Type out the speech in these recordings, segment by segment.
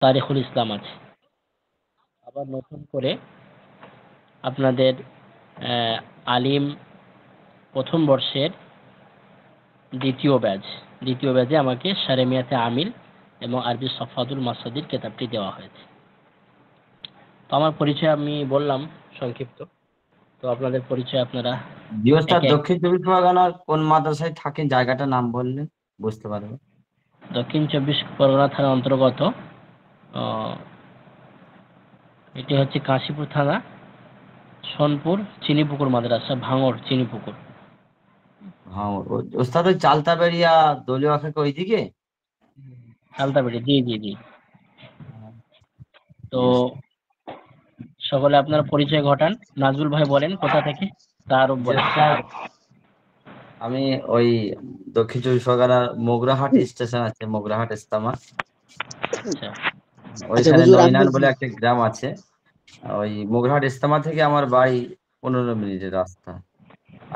তারিখুল ইসলাম আছে। আবার নতুন করে আপনাদের আলিম প্রথম বর্ষের দ্বিতীয় ব্যাচে আমাকে সারেমিয়াতে আমিল এবং আরবি সফাদুল মাসাদির কেতাবটি দেওয়া হয়েছে। তো আমার পরিচয় আমি বললাম সংক্ষিপ্ত। তো আপনাদের পরিচয় আপনারা জি ওস্তাদ, একে দক্ষিণ চব্বিশ পরগনার কোন মাদ্রাসায় থাকেন জায়গাটার নাম বললে বুঝতে পারবো। দক্ষিণ চব্বিশ পরগনা থানার অন্তর্গত এটি হচ্ছে কাশীপুর থানা, সোনপুর চিনিপুকুর মাদ্রাসা, ভাঙড় চিনিপুকুর। হ্যাঁ ওস্তাদ, ওই চালতাবেড়িয়া দলীয় শাখা ওইদিকে। হালদাবাড়ি, জি জি জি। তো জি ওস্তাদ। সকলে আপনার পরিচয় ঘটান। নাজুল ভাই বলেন কোথা থেকে, তারও জি বলেন ওস্তাদ, তার। আমি ওই দক্ষিণ চব্বিশ পরগনার মোগরাহাট স্টেশন আছে, মোগরাহাট ইস্তামা, আচ্ছা আচ্ছা ওইখানে হুজুর, আপনি নৈনান বলে একটা গ্রাম আছে। ওই মোগরাহাট ইস্তামা থেকে আমার বাড়ি 15 মিনিটের রাস্তা।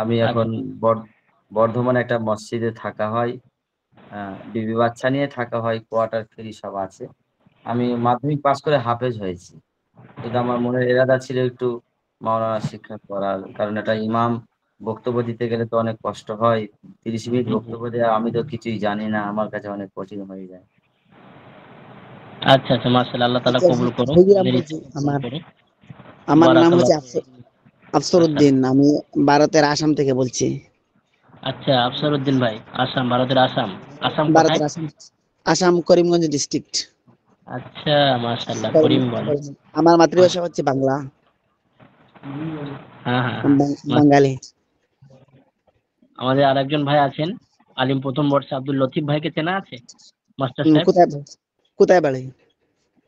আমি এখন আচ্ছা বর্ধমানে একটা মসজিদে থাকা হয়, বিবি বাচ্চা নিয়ে থাকা হয়, কোয়ার্টার ফ্রি সব আছে। আমি মাধ্যমিক পাস করে হাফেজ হয়েছি, কিন্তু আমার মনের ইরাদা ছিল একটু মাওলানা শিক্ষা করার, কারণ একটা ইমাম বক্তব্য দিতে গেলে তো অনেক কষ্ট হয়। 30 মিনিট জি জি। বক্তব্য দেওয়া, আমি তো কিছুই জানি না, আমার কাছে অনেক কঠিন হয়ে যায়। আচ্ছা আচ্ছা, মাশাআল্লাহ, আল্লাহ তাআলা আচ্ছা কবুল করুক, হুজুর, আমি দিলের বলছি, ইচ্ছা পূরণ করুক। আমার নাম বারাকাল্লাহ হচ্ছে ফিক। আচ্ছা আফসরউদ্দিন। আমি ভারতের আসাম থেকে বলছি। আচ্ছা, আফসার উদ্দিন ভাই, আসাম, ভারতের আসাম। আসাম কোথায়? ভারতের আসাম, আসাম করিমগঞ্জ ডিস্ট্রিক্ট। আচ্ছা, মাশাআল্লাহ, করিমগঞ্জ। আমার মাতৃভাষা হচ্ছে বাংলা। হ্যাঁ হ্যাঁ আমি হ্যাঁ, বাঙালি। আমাদের আরেকজন ভাই আছেন, আলিম প্রথম বর্ষে, আব্দুল লতিফ ভাইকে চেনা আছে? মাস্টার সাহেব, কোথায়, কোথায় বাড়ি?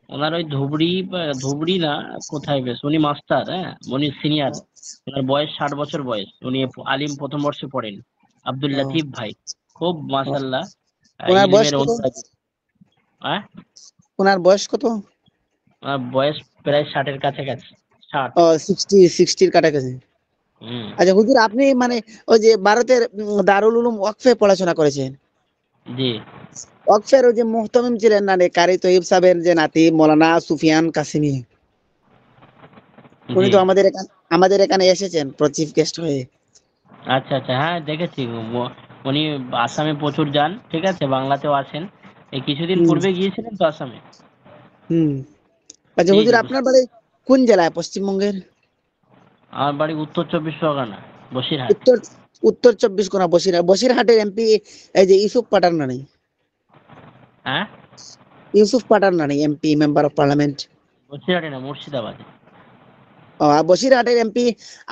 ওনার ওই ধুবড়ি, ধুবড়ি না, কোথায় বেশ, উনি মাস্টার, হ্যাঁ, উনি সিনিয়র। ওনার বয়স 60 বছর বয়স, উনি আলিম প্রথম বর্ষে পড়েন। আব্দুল ও, লতিফ ভাই, খুব ও। মাশাল্লাহ ওনার বয়স ইলমের কত? অনুরাগী। হ্যাঁ, ওনার বয়স কত? ওনার বয়স প্রায় 60-এর কাছাকাছি, 60। ও, সিক্সটির কাছাকাছি। হুম। আচ্ছা হুজুর, আপনি মানে ওই যে ভারতের দারুল উলুম ওয়াকফে পড়াশোনা করেছেন? জি ওয়াকফের ওই যে মুহতামিম ছিলেন না রে, কারি তৈয়ব সাহেবের যে নাতি মৌলানা সুফিয়ান কাসিমি, উনি জি। তো আমাদের এখানে এসেছেন চিফ গেস্ট হয়ে। আচ্ছা আচ্ছা, হ্যাঁ দেখেছি। উনি আসামে প্রচুর যান, ঠিক আছে, বাংলাতেও আসেন। এই কিছুদিন হুম, পূর্বে গিয়েছিলেন তো আসামে। হুম। আচ্ছা জি হুজুর, জি, আপনার বাড়ি কোন জেলায় পশ্চিমবঙ্গের? আমার বাড়ি উত্তর চব্বিশ পরগনা, বসিরহাট। উত্তর উত্তর চব্বিশ পরগনা, বসিরহাটের এমপি এই যে ইউসুফ পাঠান না নেই? হ্যাঁ, ইউসুফ পাঠান না নেই, এমপি, মেম্বার অফ পার্লামেন্ট? বসিরহাটে না, মুর্শিদাবাদে। ও, আর বসিরহাটের এমপি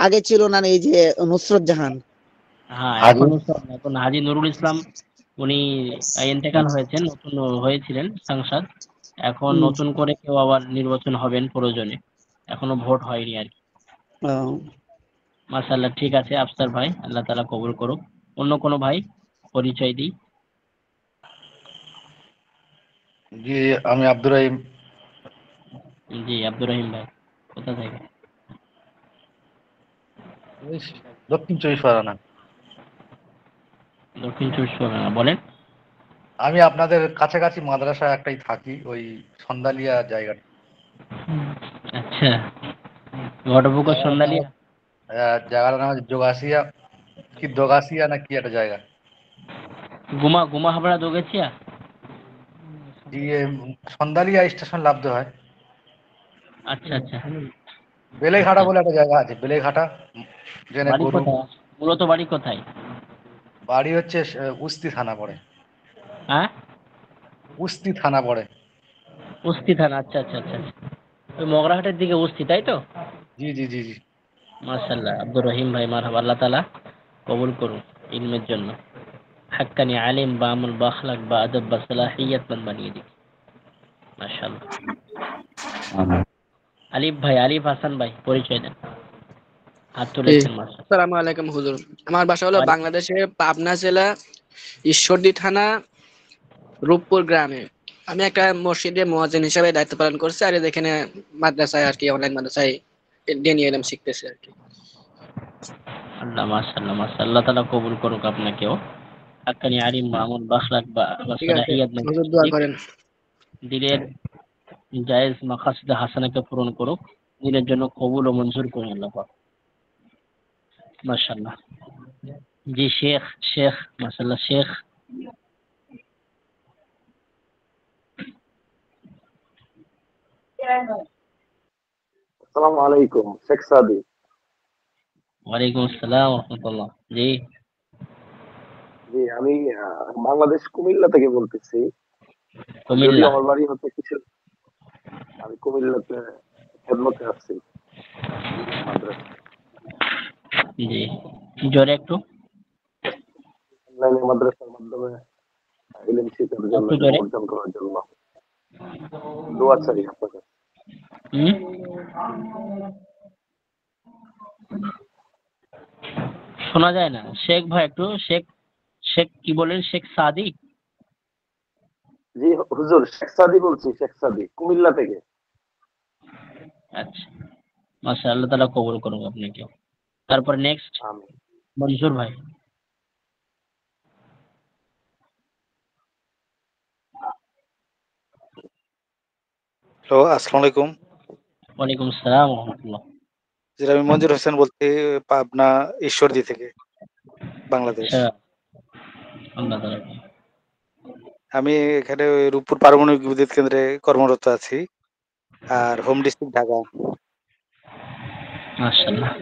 আগে ছিল না এই যে নুসরত জাহান? হ্যাঁ, হাজি। এখন এখন হাজি নুরুল ইসলাম, উনি ইন্তেকাল হয়েছেন, নতুন হয়েছিলেন সাংসদ। এখন হুম, নতুন করে কেউ আবার নির্বাচন হবেন প্রয়োজনে, এখনো ভোট হয়নি আর কি। ও। মাশাআল্লাহ, ঠিক আছে আফসার ভাই, আল্লাহ তাআলা কবুল করুক। অন্য কোনো ভাই পরিচয় দিই। জি, আমি আব্দুর রহিম। জি, আব্দুর রহিম ভাই, কোথা থেকে? ওই দক্ষিণ চব্বিশ পরগনা। দক্ষিণ চব্বিশ পরগনা, বলেন। আমি আপনাদের কাছাকাছি মাদ্রাসা একটাই থাকি, ওই সন্দালিয়া জায়গাটা। আচ্ছা, ঘটপুকুর জায়গাটার নাম সন্ধালিয়া। জায়গাটার নাম হচ্ছে যোগাসিয়া, কি দোগাসিয়া না কি একটা জায়গা। গুমা গুমা হাবড়া দোগেছিয়া। জি, সন্দালিয়া স্টেশন লাভতে হয়। আচ্ছা আচ্ছা বেলেঘাটা আচ্ছা। বলে একটা জায়গা আছে, বেলেঘাটা, যেখানে বাড়ি গরু। কোথায়, মূলত বাড়ি কোথায়? বাড়ি হচ্ছে উস্তি থানা পড়ে। হ্যাঁ, উস্তি থানা পড়ে। উস্তি থানা, আচ্ছা আচ্ছা আচ্ছা আচ্ছা। ওই মগরাহাটের দিকে উস্তি, তাই তো? জি জি জি জি। মাশাআল্লাহ, আব্দুর রহিম ভাই, মারহাবা, আল্লাহ তাআলা কবুল করুন ইলমের জন্য। হাক্কানি আলিম বা আমল বা আখলাক বা আদব বা সালাহিয়াত মান বানিয়ে দিন, মাশাআল্লাহ। আলিফ ভাই, আলিফ হাসান ভাই, পরিচয় দেন, হাত তুলেছেন, মাশাআল্লাহ। আসসালামু আলাইকুম হুজুর। আমার বাসা হলো ওয়ালাইকুম। বাংলাদেশের পাবনা জেলা ঈশ্বরদী থানা রূপপুর গ্রামে। আমি একটা মসজিদে মুয়াজ্জিন হিসেবে দায়িত্ব পালন করছি, আর এখানে মাদ্রাসায় আর কি, অনলাইন মাদ্রাসায় দিনী ইলম শিখতেছি আর কি। আল্লাহ, মাশাআল্লাহ মাশাআল্লাহ, আল্লাহ তাআলা কবুল করুক আপনাকেও। হাক্কানি আলিম বা আমল বা আখলাক বা ঠিক আছে সালাহিয়াত মান হুজুর, বানিয়ে দোয়া দিক। করেন। দিলের জায়েজ মাকাসিদ হাসানাকে পূরণ করুক, দিনের জন্য কবুল ও মঞ্জুর করুন আল্লাহ পাক। মাশাআল্লাহ। জি শেখ, শেখ মাশাআল্লাহ শেখ। আসসালামু আলাইকুম, শেখ সাদি। ওয়ালাইকুম আসসালাম ওয়া রাহমাতুল্লাহ। জি জি, আমি বাংলাদেশ কুমিল্লা থেকে বলতেছি। যদিও কুমিল্লা। আমার বাড়ি হচ্ছে কিশোর, আমি কুমিল্লাতে খেদমতে আছি মাদ্রাসায়। জি জোরে একটু, অনলাইনে মাদ্রাসার মাধ্যমে ইলম শিখার জন্য, একটু ইলম জোরে। অর্জন করার জন্য দোয়া চাই আপনার কাছে। হুম, শোনা যায় না শেখ ভাই, একটু শেখ, শেখ কি বলেন, শেখ সাদি? জি হুজুর, শেখ সাদি বলছি, শেখ সাদি কুমিল্লা থেকে। আচ্ছা মাশাআল্লাহ, আল্লাহ তাআলা কবুল করুন আপনাকে। তারপর নেক্সট আমি মনসুর ভাই। হ্যালো, আসসালামু আলাইকুম। ওয়ালাইকুম আসসালাম ওয়া রাহমাতুল্লাহ। জি, আমি মঞ্জুর হোসেন বলছি, পাবনা ঈশ্বরদী থেকে, বাংলাদেশ। আচ্ছা, আল্লাহ তাআলা। আমি এখানে ওই রূপপুর পারমাণবিক বিদ্যুৎ কেন্দ্রে কর্মরত আছি, আর হোম ডিস্ট্রিক্ট ঢাকা। মাশাআল্লাহ,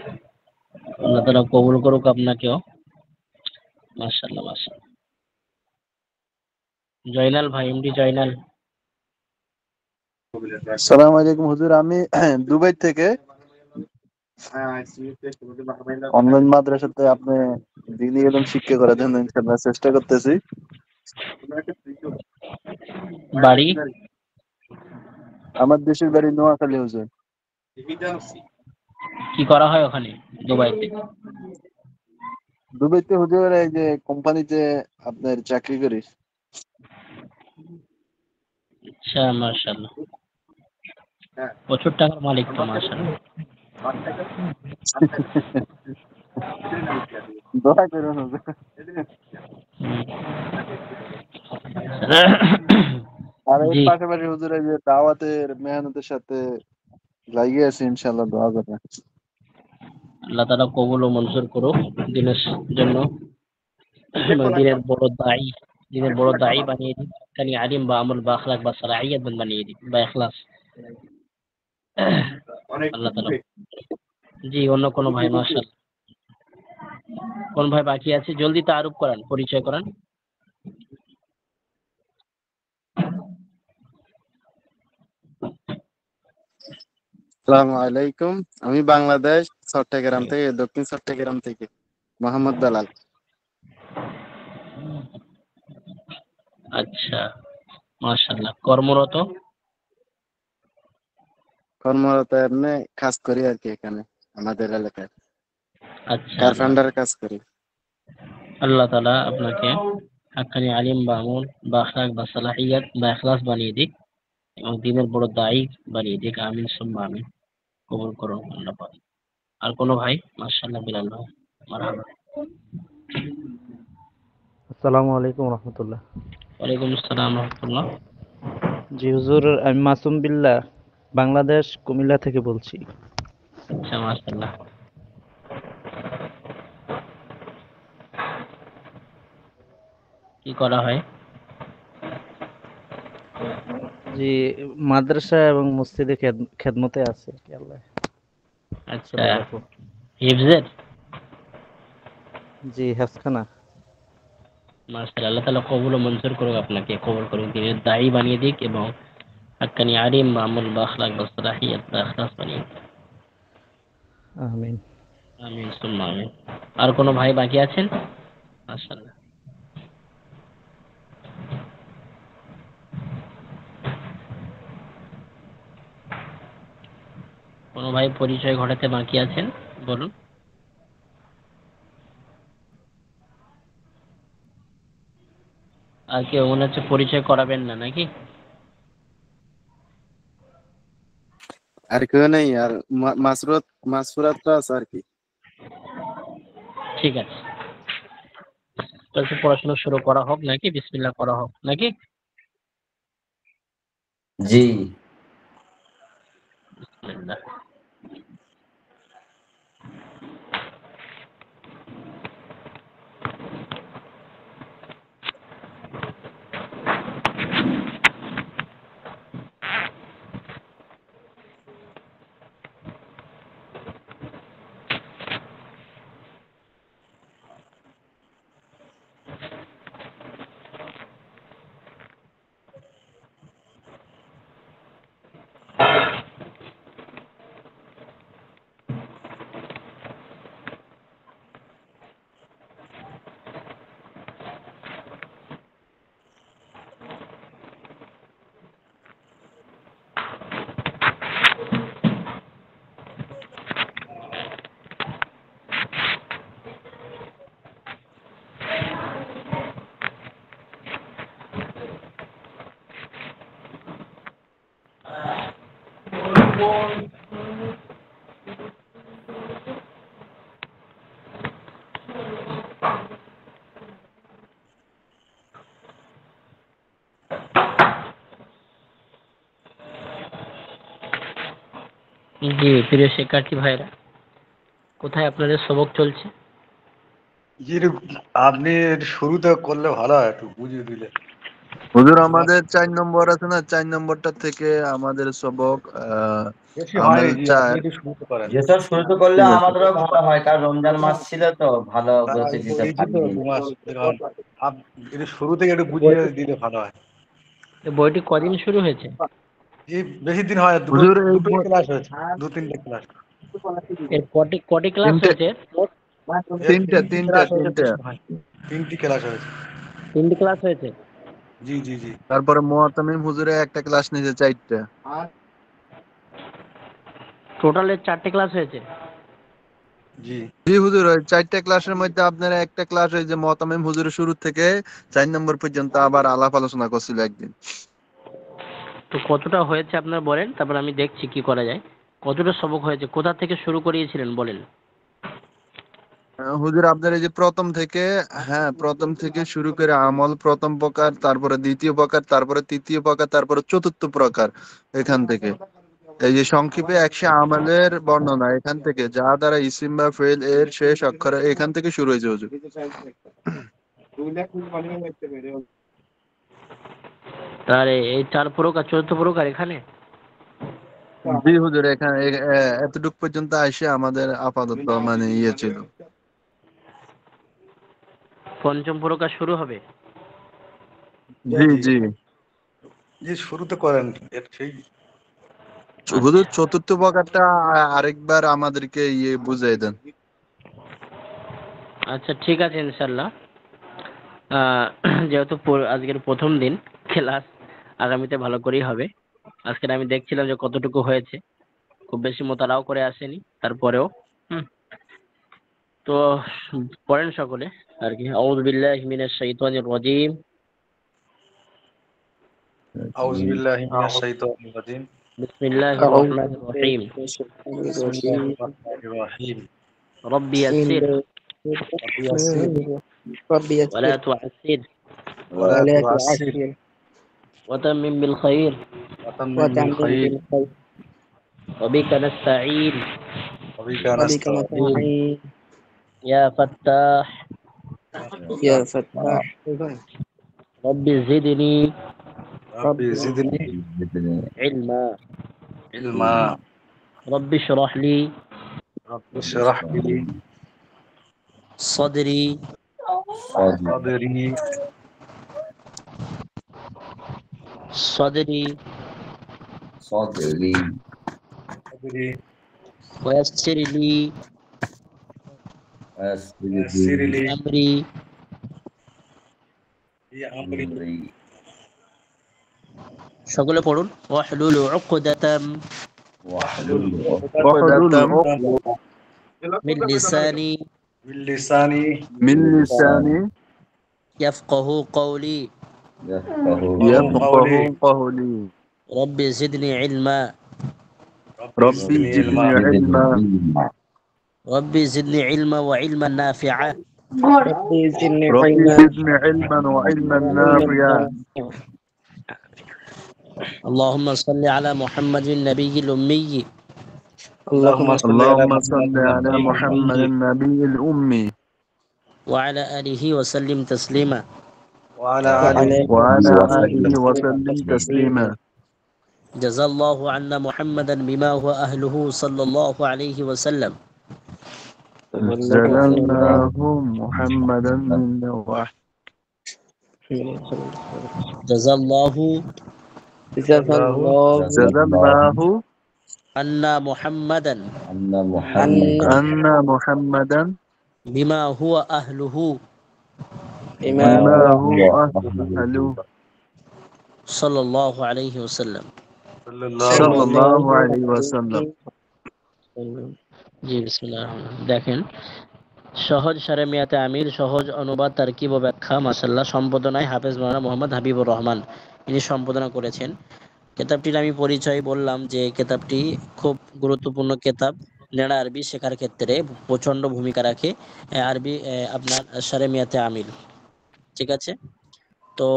আল্লাহ তাআলা কবুল করুক আপনাকেও। মাশাআল্লাহ মাশাআল্লাহ। জয়নাল ভাই, এমডি জয়নাল। সালাম আলাইকুম হুজুর, আমি দুবাই থেকে অনলাইন মাদ্রাসাতে আপনি দিনী ইলম শিক্ষা করার জন্য ইনশাআল্লাহ চেষ্টা করতেছি। বাড়ি? আমার দেশের বাড়ি নোয়াখালী হুজুর। কি করা হয় ওখানে দুবাইতে? দুবাইতে হুজুর এই যে কোম্পানিতে আপনার চাকরি করি। আচ্ছা মাশাআল্লাহ, প্রচুর টাকার মালিক তো মাশাআল্লাহ। দোয়া করুন হুজুর। হুম। আর এর জি পাশাপাশি হুজুর এই যে দাওয়াতের মেহনতের সাথে লাগিয়ে আছি, ইনশাআল্লাহ দোয়া করবেন। আল্লাহ তাআলা কবুল ও মঞ্জুর করুক দিনের জন্য, এবং দিনের বড় দায়ী বানিয়ে দিন, কানি আলিম বা আমল বা আখলাক বা সালাহিয়াত বানিয়ে দিন, বা ইখলাস। আল্লাহ তাআলা। জি অন্য কোনো ভাই? মাশাআল্লাহ, কোন ভাই বাকি আছে? জলদি তাআরুফ করান, পরিচয় করান। আসসালামু আলাইকুম, আমি বাংলাদেশ চট্টগ্রাম থেকে, দক্ষিণ চট্টগ্রাম থেকে মোহাম্মদ বেলাল। আচ্ছা মাশাআল্লাহ। কর্মরত? কর্মরত এমনি কাজ করি আর কি, এখানে আমাদের এলাকায় আচ্ছা আল্লাহ, কারখানার কাজ করি। আল্লাহ তাআলা আপনাকে হাক্কানি আলিম বা আমল বা আখলাক বা সালাহিয়াত বা ইখলাস বানিয়ে দিক, এবং দিনের বড় দায়ী বানিয়ে দিক। আমিন সুম্মা আমিন। কবুল করুন আল্লাহ পাক। আর কোনো ভাই? মাশাআল্লাহ বিলাল ভাই, মারহাবা। আসসালামু আলাইকুম রহমতুল্লাহ। ওয়ালাইকুম আসসালাম রাহমাতুল্লাহ। জি হুজুর, আমি মাসুম বিল্লাহ, বাংলাদেশ কুমিল্লা থেকে বলছি। আচ্ছা মাশাআল্লাহ। কি করা হয়? জি মাদ্রাসা এবং মসজিদে খেদমতে আছে কি আল্লাহ আচ্ছা, চলে রাখো। হিফজের? জি হেফখানা। মাশাআল্লাহ, আল্লাহ তাআলা কবুল ও মঞ্জুর করুক, আপনাকে কবুল করুক, দিনের দায়ী বানিয়ে দিক, এবং হাক্কানি আলিম বা আমল বা আখলাক বা সালাহিয়াত বা ইখলাস বানিয়ে দিক। আমিন। আমিন সুম্মা আমিন। আর কোনো ভাই বাকি আছেন? মাশাআল্লাহ। কোনো ভাই পরিচয় ঘটাতে বাকি আছেন? বলুন। আর কেউ মনে হচ্ছে পরিচয় করাবেন না নাকি? আর কেউ নেই, আর মাসুরাত তো আছে আর কি। ঠিক আছে, তাহলে পড়াশোনা শুরু করা হোক নাকি? বিসমিল্লাহ করা হোক নাকি? জি জি প্রিয় শিক্ষার্থী ভাইরা, কোথায় আপনাদের সবক চলছে? জি আপনি শুরুতে করলে ভালো হয়, একটু বুঝিয়ে দিলে। হুজুর আমাদের 4 নম্বর আছে না, 4 নম্বরটা থেকে আমাদের সবক বেশি আমেল হয়নি জি, আপনি 4। একটু শুরুতে করেন। যেটা শুরুতে করলে ঠিক আছে। আমাদেরও ভালো হয়, কারণ রমজান মাস ছিল তো, ভালো গতি দিতে এই যে তো পারিনি। 2 মাস একটু শুরু থেকে একটু বুঝিয়ে দিলে ভালো হয়। এই বইটি কদিন শুরু হয়েছে? এই বেশি দিন হয়, হুজুর এই দুটোই ক্লাস হয়েছে, 2-3টে ক্লাস। এর কটি ক্লাস হয়েছে? তিনটে ক্লাস হয়েছে, বেশি হয় 3টি ক্লাস হয়েছে। 3টি ক্লাস হয়েছে। জি জি জি। তারপরে মুআতামিম হুজুরে একটা ক্লাস নিয়েছে 4টা। টোটালে 4টে ক্লাস হয়েছে। জি জি হুজুর, ওই 4টা ক্লাসের মধ্যে আপনার একটা ক্লাস ওই যে মুআতামিম হুজুরের শুরু থেকে 4 নম্বর পর্যন্ত আবার আলাপ আলোচনা করছিল একদিন। তো কতটা হয়েছে আপনারা বলেন, তারপর আমি দেখছি কি করা যায়। কতটা সবক হয়েছে, কোথা থেকে শুরু করিয়েছিলেন বলেন। হুজুর আপনার এই যে প্রথম থেকে শুরু করে আমল প্রথম প্রকার, তারপরে দ্বিতীয় প্রকার, তারপরে তৃতীয় প্রকার, তারপরে চতুর্থ প্রকার। এখান থেকে এই যে সংক্ষেপে 100 আমলের বর্ণনা, এখান থেকে যা দ্বারা ইসিম বা ফেল এর শেষ অক্ষর এখান থেকে শুরু হয়েছে হুজুর। তাহলে এই 4 প্রকার 4th প্রকার এখানে। জি হুজুর, এখানে এতটুক পর্যন্ত আসে আমাদের আপাতত মানে ইয়ে ছিল। 5ম প্রকার শুরু হবে। জি জি জি শুরুতে করেন সেই। হুজুর চতুর্থ প্রকারটা আরেকবার আমাদেরকে ইয়ে বুঝাই দেন। আচ্ছা ঠিক আছে ইনশাল্লাহ। যেহেতু আজকের প্রথম দিন, ক্লাস আগামীতে ভালো করেই হবে। আজকে আমি দেখছিলাম যে কতটুকু হয়েছে, খুব বেশি মোতালাও করে আসেনি, তারপরেও তো পড়েন সকলে আর কি। আউযু বিল্লাহি মিনাশ শাইতানির রাজীম। আউযু বিল্লাহি মিনাশ শাইতানির রাজীম। বিসমিল্লাহির রহমানির রহিম। বিসমিল্লাহির রহমানির রহিম। রব্বি ইয়াসসির রব্বি ইয়াসসির ওয়ালা তুআসসির ওয়ালা তুআসসির ওয়াতাম্মিম বিল খাইর ওয়াতাম্মিম বিল খাইর وبك نستعين ওয়াবিকা নাস্তাঈন يا فتاح ইয়া ফাত্তাহ رب زدني রব্বি জিদনি علما ইলমা رب اشرح لي রব্বি ইশরাহ লি صدري صدري صدري صدري ويسر لي يسر لي أمري في أمري সকলে পড়ুন। واحلل عقدة واحلل من لساني من لساني يفقه قولي يفقهوا قولي رب زدني علما ربي زدني علما ربي زدني علما وعلما نافعا ربي زدني ربي علما زدني علما وعلما نافعا اللهم صل على محمد النبي الأمي اللهم اللهم صل على محمد النبي الأمي وعلى آله وسلم تسليما وعلى آله وسلم تسليما جزا الله عنا محمدا بما هو أهله صلى الله عليه وسلم جزلناه محمدا منا جزا الله جزلناه عنا محمدا أن محمدا بما هو أهله بما هو أهله صلى الله عليه وسلم صلى الله عليه وسلم জি বিসমিল্লাহির রহমানির রহিম। দেখেন, সহজ সারেমিয়াতে আমির, সহজ অনুবাদ, তারকিব ও ব্যাখ্যা, মাশাআল্লাহ। সম্পাদনায় হাফেজ মাওলানা মোহাম্মদ হাবিবুর রহমান, ইনি সম্পাদনা করেছেন। কেতাবটির আমি পরিচয় বললাম যে কেতাবটি খুব গুরুত্বপূর্ণ কেতাব। নেড়া আরবি শেখার ক্ষেত্রে প্রচন্ড ভূমিকা রাখে। আরবি আপনার সারেমিয়াতে আমিল, ঠিক আছে। তো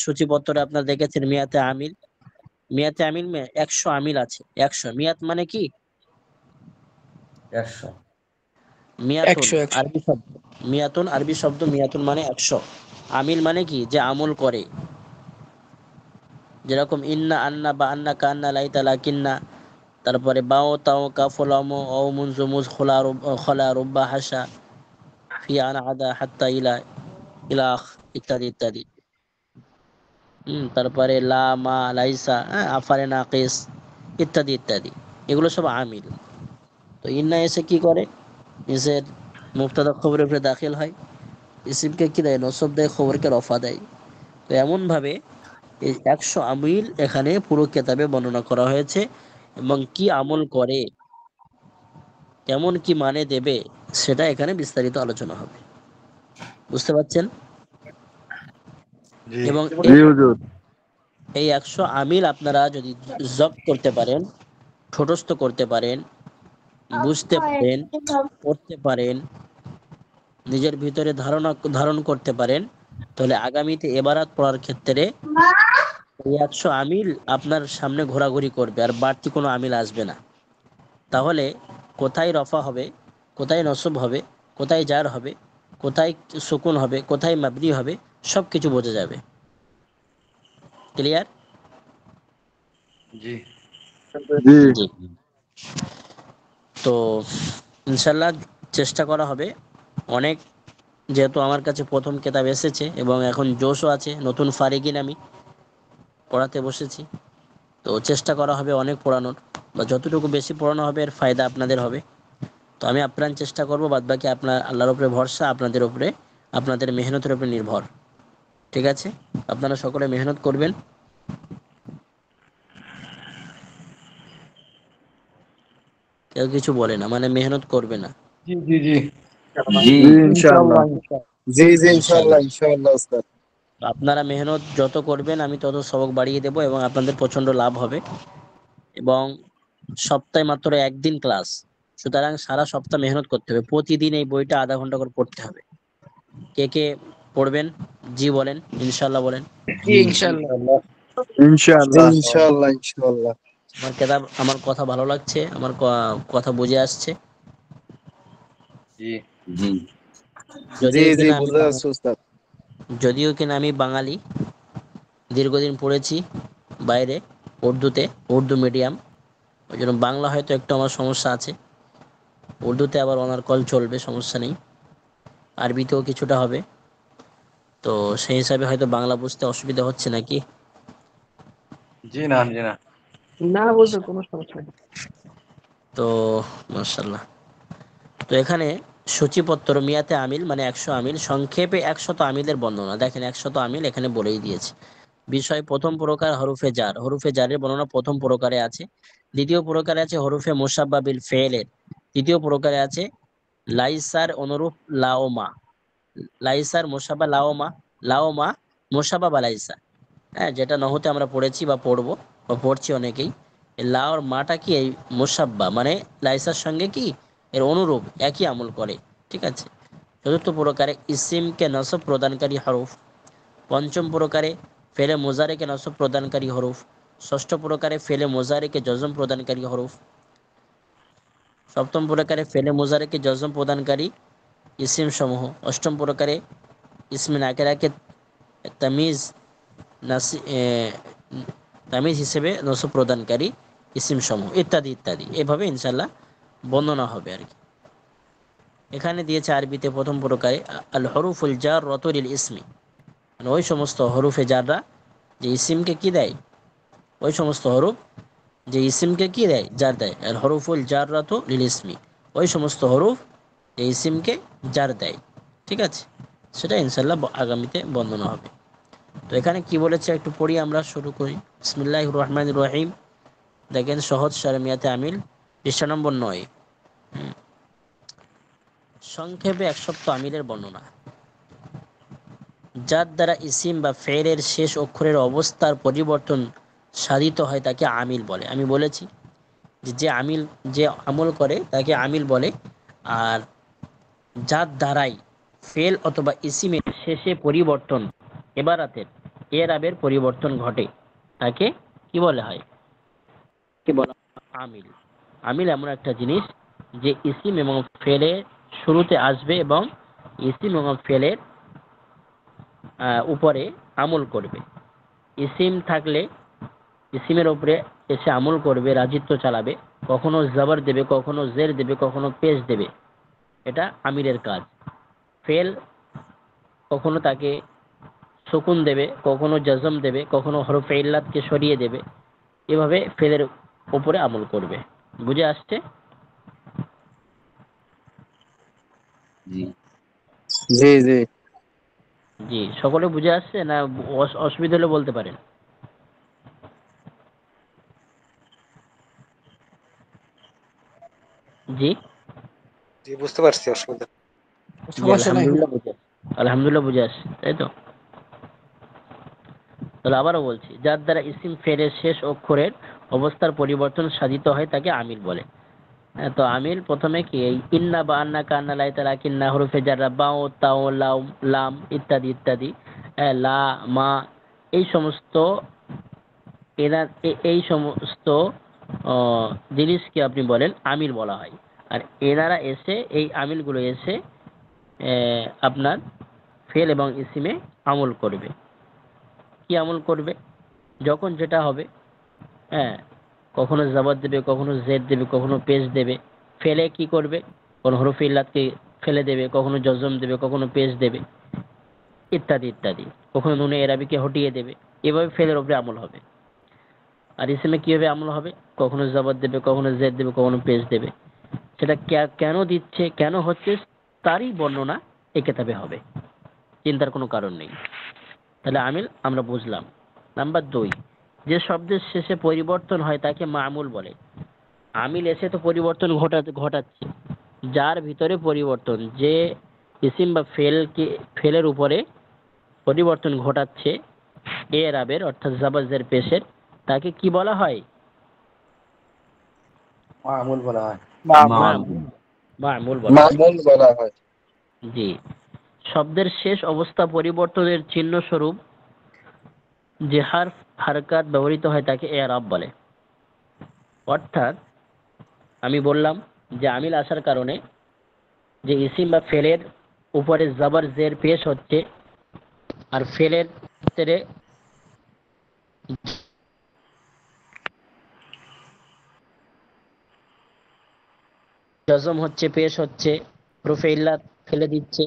সূচিপত্রে আপনার দেখেছেন মিয়াতে আমিল, মিয়াতে আমিল 100 আমিল আছে। 100 মিয়াত মানে কি? 100। মিয়াতুন 100 আরবি শব্দ, মিয়াতুন আরবি শব্দ, মিয়াতুন মানে 100। আমিল মানে কি? যে আমল করে। যেরকম ইন্না আন্না বা আন্না কান্না লাইতা লাকিন্না, তারপরে বাও তাও কাফলাম ও মুনজু মুজ খোলা খোলা রুব্বা হাসা ফি আনা আদা হাত্তা ইলা ইলাখ ইত্যাদি ইত্যাদি। তারপরে লা মা লাইসা, আফারে নাকিস ইত্যাদি ইত্যাদি, এগুলো সব আমিল। তো ইন্না এসে কি করে? নিজের মুবতাদা খবরের উপরে দাখিল হয়, ইসিমকে কি দেয়? নসব দেয়, খবরকে রফা দেয়। তো এমন ভাবে এই 100 আমিল এখানে পুরো কেতাবে বর্ণনা করা হয়েছে, এবং কি আমল করে, কেমন কি মানে দেবে, সেটা এখানে বিস্তারিত আলোচনা হবে। বুঝতে পারছেন? জি এবং জি হুজুর। এই 100 আমিল আপনারা যদি জব্দ করতে পারেন, ঠোঁটস্থ করতে পারেন, বুঝতে পারেন, পড়তে পারেন, নিজের ভিতরে ধারণ করতে পারেন, তাহলে আগামীতে এবারাত পড়ার ক্ষেত্রে এই 100 আমিল আপনার সামনে ঘোরাঘুরি করবে, আর বাড়তি কোনো আমিল আসবে না। তাহলে কোথায় রফা হবে, কোথায় নসব হবে, কোথায় জার হবে, কোথায় সুকুন হবে, কোথায় মাবনি হবে, সব কিছু বোঝা যাবে। ক্লিয়ার? জি জি জি। তো ইনশাল্লাহ চেষ্টা করা হবে অনেক, যেহেতু আমার কাছে প্রথম কেতাব এসেছে এবং এখন জোশও আছে, নতুন ফারিকিন আমি পড়াতে বসেছি। তো চেষ্টা করা হবে অনেক পড়ানোর, বা যতটুকু বেশি পড়ানো হবে এর ফায়দা আপনাদের হবে। তো আমি আপ্রাণ চেষ্টা করবো, বাদ বাকি আপনার আল্লাহর উপরে ভরসা, আপনাদের উপরে, আপনাদের মেহনতের উপরে নির্ভর। ঠিক আছে, আপনারা সকলে মেহনত করবেন। কেউ কিছু বলে না, মানে মেহনত করবে না। জি জি জি জি। জি ইনশাআল্লাহ। জি জি ইনশাআল্লাহ ইনশাআল্লাহ। ইনশাআল্লাহ উস্তাদ। আপনারা মেহনত যত করবেন আমি তত সবক বাড়িয়ে দেবো, এবং আপনাদের প্রচন্ড লাভ হবে। এবং সপ্তাহে মাত্র একদিন ক্লাস, সুতরাং সারা সপ্তাহ মেহনত করতে হবে। প্রতিদিন এই বইটা আধা ঘন্টা করে পড়তে হবে। কে কে পড়বেন? জি বলেন, ইনশাল্লাহ বলেন। জি ইনশাআল্লাহ। জি ইনশাআল্লাহ। ইনশাআল্লাহ ইনশাআল্লাহ। আমার কেতাব, আমার কথা ভালো লাগছে, আমার কথা বুঝে আসছে। জি জি। জি যদিও জি কিনা আমি বুঝে আসছে উস্তাদ। যদিও কিনা আমি বাঙালি, দীর্ঘদিন পড়েছি বাইরে উর্দুতে, উর্দু মিডিয়াম, ওই জন্য বাংলা হয়তো একটু আমার সমস্যা আছে। উর্দুতে আবার অনার্কল চলবে, সমস্যা নেই। আরবিতেও কিছুটা হবে। তো সেই হিসাবে হয়তো বাংলা বুঝতে অসুবিধা হচ্ছে নাকি? জি না জি না না বুঝো কোনো সমস্যা নেই। তো মাশাআল্লাহ। তো এখানে সূচিপত্র মিয়াতে আমিল মানে 100 আমিল, সংক্ষেপে 100 আমিলের বর্ণনা দেখেন। 100 আমিল এখানে বলেই দিয়েছে। বিষয় প্রথম প্রকার হরফে জার, হরফে জারের বর্ণনা প্রথম প্রকারে আছে। দ্বিতীয় প্রকারে আছে হরফে মুসাব্বা বিল ফেলের। তৃতীয় প্রকারে আছে লাইসার অনুরূপ লাওমা, লাইসার মুসাব্বা লাওমা, লাওমা মুসাব্বা বা লাইসা। হ্যাঁ, যেটা নহতে আমরা পড়েছি বা পড়বো বা পড়ছি অনেকেই। এই লা আর মাটা কি? এই মুসাব্বা মানে লাইসার সঙ্গে কি এর অনুরূপ, একই আমল করে। ঠিক আছে। চতুর্থ প্রকারে ইসিমকে নসব প্রদানকারী হরফ। পঞ্চম প্রকারে ফেলে মোজারেকে নসব প্রদানকারী হরফ। ষষ্ঠ প্রকারে ফেলে মোজারেকে জজম প্রদানকারী হরফ। সপ্তম প্রকারে ফেলে মোজারেকে জজম প্রদানকারী ইসিম সমূহ। অষ্টম প্রকারে ইসমে নাকেরাকে তামিজ নাসি তামিজ হিসেবে নসব প্রদানকারী ইসিম সমূহ, ইত্যাদি ইত্যাদি। এভাবে ইনশাল্লাহ বর্ণনা হবে আর কি। এখানে দিয়েছে আরবিতে প্রথম প্রকারে আল হরুফুল জার রতরিল ইসমি, মানে ওই সমস্ত হরুফে জাররা যে ইসিমকে কি দেয়, ওই সমস্ত হরুফ যে ইসিমকে কি দেয়? জার দেয়। আল হরুফুল জার রত লিল ইসমি, ওই সমস্ত হরুফ যে ইসিমকে জার দেয়। ঠিক আছে, সেটা ইনশাল্লাহ আগামীতে বর্ণনা হবে। তো এখানে কি বলেছে একটু পড়ি, আমরা শুরু করি। বিসমিল্লাহির রহমানির রহিম। দেখেন সহজ সারমিয়াতে আমিল, পৃষ্ঠা নম্বর 9। সংক্ষেপে 100 আমিলের বর্ণনা। যার দ্বারা ইসিম বা ফেলের শেষ অক্ষরের অবস্থার পরিবর্তন সাধিত হয় তাকে আমিল বলে। আমি বলেছি যে আমিল, যে আমল করে তাকে আমিল বলে। আর যার দ্বারাই ফেল অথবা ইসিমের শেষে পরিবর্তন, এবারাতের এরাবের পরিবর্তন ঘটে তাকে কি বলা হয়? কি বলা হয়? আমিল। আমিল এমন একটা জিনিস যে ইসিম এবং ফেলের শুরুতে আসবে এবং ইসিম এবং ফেলের উপরে আমল করবে। ইসিম থাকলে ইসিমের উপরে এসে আমল করবে, রাজিত্ব চালাবে, কখনো জবর দেবে, কখনো জের দেবে, কখনো পেশ দেবে। এটা আমিরের কাজ। ফেল কখনো তাকে সুকুন দেবে, কখনো জজম দেবে, কখনো হরফে ইল্লাতকে সরিয়ে দেবে। এভাবে ফেলের উপরে আমল করবে। বুঝে আসছে? জি। জি জি। জি, সকলে বুঝে আসছে না? অসুবিধা হলে বলতে পারেন। জি জি, বুঝতে পারছি, অসুবিধা নেই। জি, সমস্যা নাই। আলহামদুলিল্লাহ বুঝে আসছে। আলহামদুলিল্লাহ বুঝে আসছে, তাই তো? তাহলে আবারও বলছি, যার দ্বারা ইসিম ফেলের শেষ অক্ষরের অবস্থার পরিবর্তন সাধিত হয় তাকে আমিল বলে। হ্যাঁ, তো আমিল প্রথমে কি এই ইন্না বা আন্না কান্না লাই তালা কিন্না হরফে জাররা বাও তাও লাও লাম ইত্যাদি ইত্যাদি, লা মা, এই সমস্ত এই সমস্ত জিনিসকে আপনি বলেন আমিল বলা হয়। আর এনারা এসে এই আমিলগুলো এসে আপনার ফেল এবং ইসিমে আমল করবে। কি আমল করবে? যখন যেটা হবে, হ্যাঁ, কখনো জবর দেবে, কখনো জেড দেবে, কখনো পেশ দেবে। ফেলে কি করবে? কোনো হরফে ইল্লাতকে ফেলে দেবে, কখনো জজম দেবে, কখনো পেশ দেবে, ইত্যাদি ইত্যাদি। কখনো নুনে এরাবিকে হটিয়ে দেবে। এভাবে ফেলের উপরে আমল হবে। আর ইসিমে কিভাবে আমল হবে? কখনো জবর দেবে, কখনো জেড দেবে, কখনো পেশ দেবে। সেটা কেন দিচ্ছে, কেন হচ্ছে, তারই বর্ণনা এই কেতাবে হবে। চিন্তার কোনো কারণ নেই। তাহলে আমিল আমরা বুঝলাম। নাম্বার 2, যে শব্দের শেষে পরিবর্তন হয় তাকে মামুল বলে। আমিল এসে তো পরিবর্তন ঘটাচ্ছে, যার ভিতরে পরিবর্তন, যে ইসিম বা ফেলের উপরে পরিবর্তন ঘটাচ্ছে এরাবের অর্থাৎ জাবাজের পেশের, তাকে কি বলা হয়? মামুল বলা হয়। মামুল। মামুল বলা হয়। মামুল বলা হয়। জি। শব্দের শেষ অবস্থা পরিবর্তনের চিহ্ন স্বরূপ যে হারফ হারকাত ব্যবহৃত হয় তাকে এরাব বলে। অর্থাৎ আমি বললাম যে আমিল আসার কারণে যে ইসিম বা ফেলের উপরে জবর জের পেশ হচ্ছে, আর ফেলের ক্ষেত্রে জজম হচ্ছে, পেশ হচ্ছে, হরফে ইল্লাত ফেলে দিচ্ছে,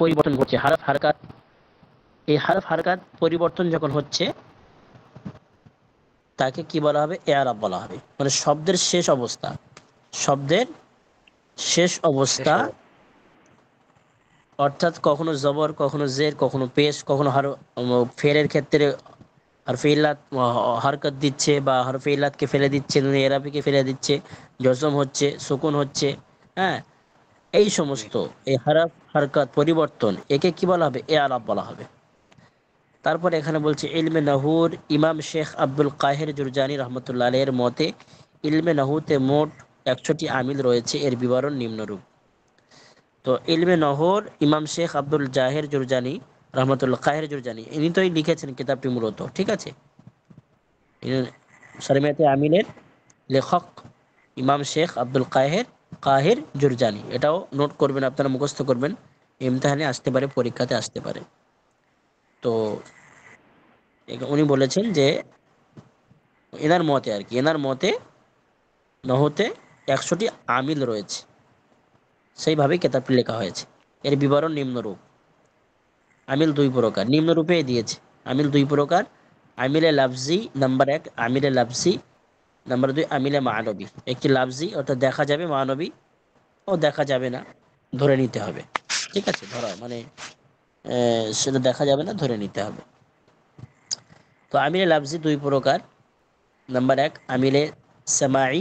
পরিবর্তন ঘটছে হারফ হারকাত। এই হারফ হারকাত পরিবর্তন যখন হচ্ছে তাকে কি বলা হবে? এআরাব বলা হবে। মানে শব্দের শেষ অবস্থা, শব্দের শেষ অবস্থা, অর্থাৎ কখনো জবর, কখনো জের, কখনো পেশ, কখনো ফেরের ক্ষেত্রে হরফে ইল্লাত হরকত দিচ্ছে বা হরফে ইল্লাতকে ফেলে দিচ্ছে, নুনে এরাবিকে ফেলে দিচ্ছে, জজম হচ্ছে, সুকুন হচ্ছে। হ্যাঁ, এই সমস্ত এই হরফ হরকত পরিবর্তন একে কি বলা হবে? এআরাব বলা হবে। তারপর এখানে বলছে ইলমে নাহুর ইমাম শেখ আব্দুল কাহের জুরজানি রহমতুল্লাহ আলাইহির মতে ইলমে নাহুতে মোট 100টি আমিল রয়েছে। এর বিবরণ নিম্নরূপ। তো ইলমে নহর ইমাম শেখ আব্দুল জাহের জুরজানি রহমতুল্লাহ কাহের জুরজানি ইনি তো লিখেছেন কিতাবটি মূলত, ঠিক আছে? শরমিয়াতে আমিনের লেখক ইমাম শেখ আব্দুল কাহের জুরজানি। এটাও নোট করবেন, আপনারা মুখস্থ করবেন, ইমতিহানে আসতে পারে, পরীক্ষাতে আসতে পারে। তো উনি বলেছেন যে এনার মতে আর কি, এনার মতে নহতে 100টি আমিল রয়েছে, সেইভাবেই কেতাবটি লেখা হয়েছে। এর বিবরণ নিম্নরূপ। আমিল দুই প্রকার, নিম্নরূপে দিয়েছে। আমিল দুই প্রকার: আমিলে লাফজি নাম্বার 1, আমিলে লাফজি নাম্বার 2, আমিলে মানবী। একটি লাফজি অর্থাৎ দেখা যাবে, মানবী ও দেখা যাবে না, ধরে নিতে হবে। ঠিক আছে, ধরা মানে সেটা দেখা যাবে না, ধরে নিতে হবে। তো আমিলে লাফজি দুই প্রকার। নাম্বার 1 আমিলে সামাই,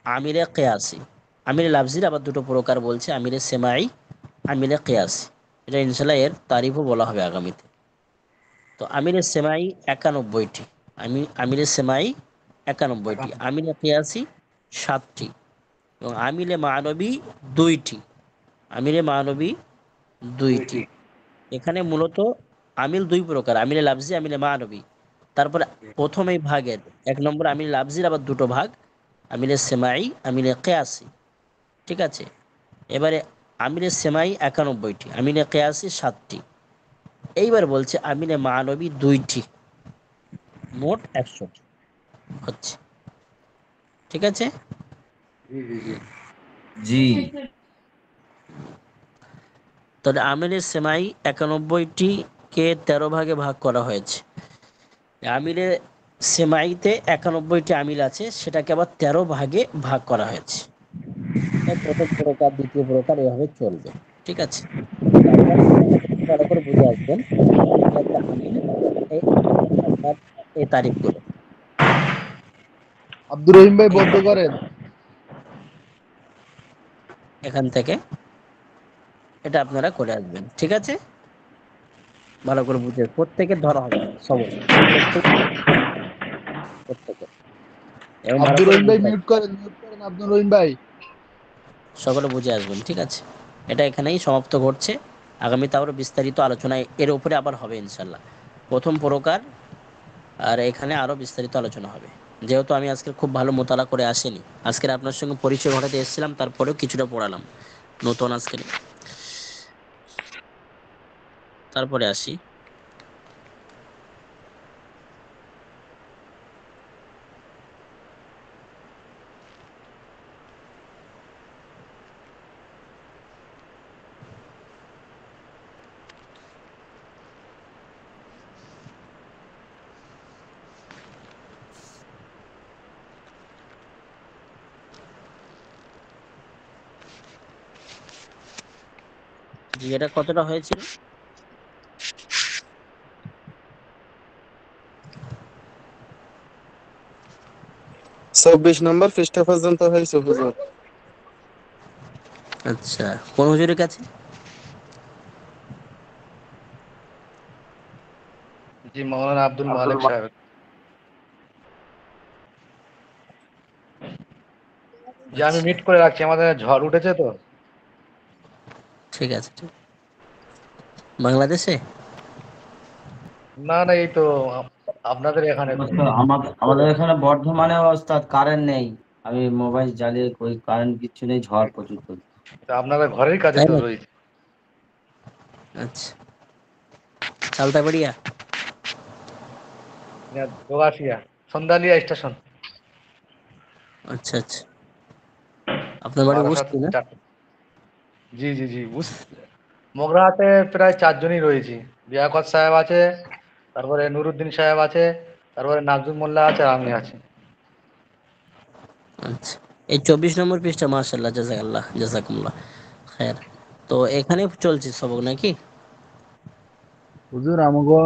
আমিলে কিয়াসি। আমিলে লাফজির আবার দুটো প্রকার বলছে, আমিলে সেমাই, আমিলে কিয়াসি। এটা ইনশাল্লাহ এর তারিফও বলা হবে আগামীতে। তো আমিরে সেমাই 91টি, আমিরে সেমাই 91টি, আমিরে কিয়াসি 7টি এবং আমিরে মানবী 2টি। আমিরে মানবী 2টি। এখানে মূলত আমিল 2 প্রকার, আমিলে লাফজি, আমিলে মানবী। তারপরে প্রথম এই ভাগের 1 নম্বর আমিলে লাফজির আবার 2টো ভাগ, আমিলে সেমাই, আমিলে কিয়াসি। ঠিক আছে, এবারে আমিলে সেমাই 91টি, আমিলে কিয়াসি 7টি। এইবার বলছে আমিলে মানবী 2টি, মোট 100টি হচ্ছে। ঠিক আছে, জি তাহলে আমিলে সেমাই 91টি কে 13 ভাগে ভাগ করা হয়েছে। আমিলে সেমাইতে 91টি আমিল আছে, সেটাকে আবার 13 ভাগে ভাগ করা হয়েছে। প্রথম প্রকার, দ্বিতীয় প্রকার, এভাবে চলবে। ঠিক আছে, আপনার ভালো করে বুঝে আসবেন একটা আমিল, এই আপনার এই তারিখগুলো। আব্দুর রহিম ভাই বন্ধ করেন। এখান থেকে এটা আপনারা করে আসবেন। ঠিক আছে, ভালো করে বুঝে প্রত্যেকের ধরা হবে সব, প্রত্যেকের, এবং ভালো আব্দুর করে রহিম ভাই বুঝে মিউট করেন, মিউট করেন আব্দুর রহিম ভাই। সকলে বুঝে আসবেন। ঠিক আছে, এটা এখানেই সমাপ্ত ঘটছে। আগামীতে আরও বিস্তারিত আলোচনা এর উপরে আবার হবে ইনশাল্লাহ। প্রথম প্রকার, আর এখানে আরও বিস্তারিত আলোচনা হবে। যেহেতু আমি আজকে খুব ভালো মোতালা করে আসিনি, আজকের আপনার সঙ্গে পরিচয় ঘটাতে এসেছিলাম, তারপরেও কিছুটা পড়ালাম নতুন আজকে। তারপরে আসি, যে এটা কতটা হয়েছিল। চব্বিশ নম্বর পৃষ্ঠা পর্যন্ত হয়েছে হুজুর। আচ্ছা, কোন হুজুরের কাছে? জি, মৌলানা আব্দুল মালিক সাহেব। যে আমি মিট করে রাখছি, আমাদের ঝড় উঠেছে তো। ঠিক আছে, ঠিক। বাংলাদেশে? না না, এই তো আপনাদের এখানে তো। আমাদের এখানে বর্ধমানে অবস্থা, কারেন্ট নেই। আমি মোবাইল জ্বালিয়ে কই, কারেন্ট কিচ্ছু নেই, ঝড় প্রচুর চলছে। তো আপনাদের ঘরের কাছে তাই তো না? রয়েছে। আচ্ছা, চালতা বাড়িয়া? দোগাছিয়া, সন্ধ্যালিয়া স্টেশন। আচ্ছা আচ্ছা, আপনার বাড়ি বুঝছি না? জি জি জি, মগরাহাটে প্রায় 4 জনই রয়েছি। লিয়াকত সাহেব আছে, তারপরে নুরুদ্দিন সাহেব আছে, তারপরে নাজুম মোল্লা আছে, আর আমি আছি। আচ্ছা, এই 24 নম্বর পৃষ্ঠা, মাশাআল্লাহ, জাযাকাল্লাহ, জাযাকুমুল্লাহ খায়ের। তো এখানে চলছে সবক নাকি? হুজুর আমাগো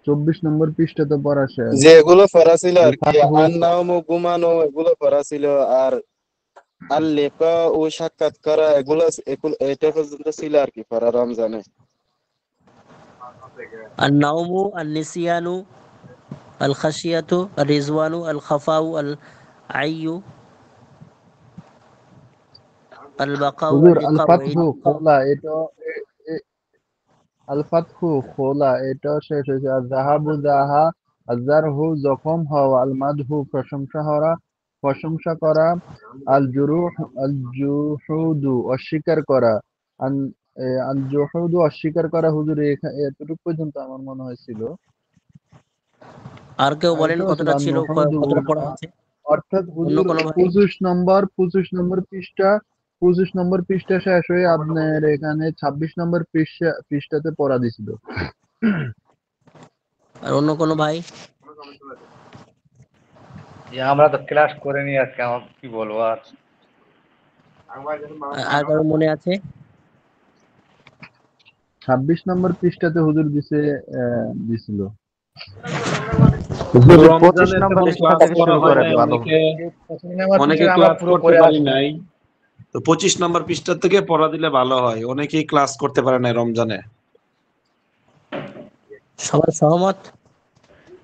24 নম্বর পৃষ্ঠা তো পড়া শেষ। যে এগুলো পড়া ছিল আর কি, ফাতহু, আন্নাউম ঘুমানো এগুলো পড়া ছিল, আর আর লেখা ও সাক্ষাৎ করা এগুলো এটা পর্যন্ত ছিল আর কি পড়া রমজানে। আর নাওমু, আর নিসিয়ানু, আল খাশিয়াতু, আর রিজওয়ানু, আল খাফাউ, আল আইয়ু, আল বাকাউ, আল হুজুর আল লিকাউ, এই ফাতহু খোলা, এটা আল ফাতহু খোলা, এটা শেষ হয়েছে। আর জাহাবু জাহা, আর জারহু জখম হওয়া, আল মাদহু প্রশংসা হওয়া, প্রশংসা করা, আল জুরুহ, আল জুহুদু অস্বীকার করা, আন আল জুহুদু অস্বীকার করা। হুজুর এতটুকু পর্যন্ত আমার মনে হয়েছিল। আর কেউ বলেন এটাও ছিল কতটা আর ছিল, নুহুদু, কতটা পড়া হয়েছে? অর্থাৎ অন্য হুজুর কোনো ভাই? 25 নম্বর পৃষ্ঠা, 25 নম্বর পৃষ্ঠা শেষ হয়ে আপনার এখানে 26 নম্বর পৃষ্ঠাতে পড়া দিছিল। আর অন্য কোনো ভাই? আমরা তো ক্লাস করিনি আজকে, আমার কি বলবো আর। আর কারো মনে আছে? 26 নম্বর পৃষ্ঠাতে হুজুর দিছিল। হুজুর 25 রমজানের নম্বর তেমন পৃষ্ঠা ক্লাস থেকে করা শুরু হয় করেন নাই, ভালো। অনেকে 25 নম্বর অনেকে পৃষ্ঠা আমরা ক্লাস পুরো করতে করে পারি আসছি। নাই। তো 25 নম্বর পৃষ্ঠা থেকে পড়া দিলে ভালো হয়, অনেকেই ক্লাস করতে পারে না রমজানে। সবাই সহমত?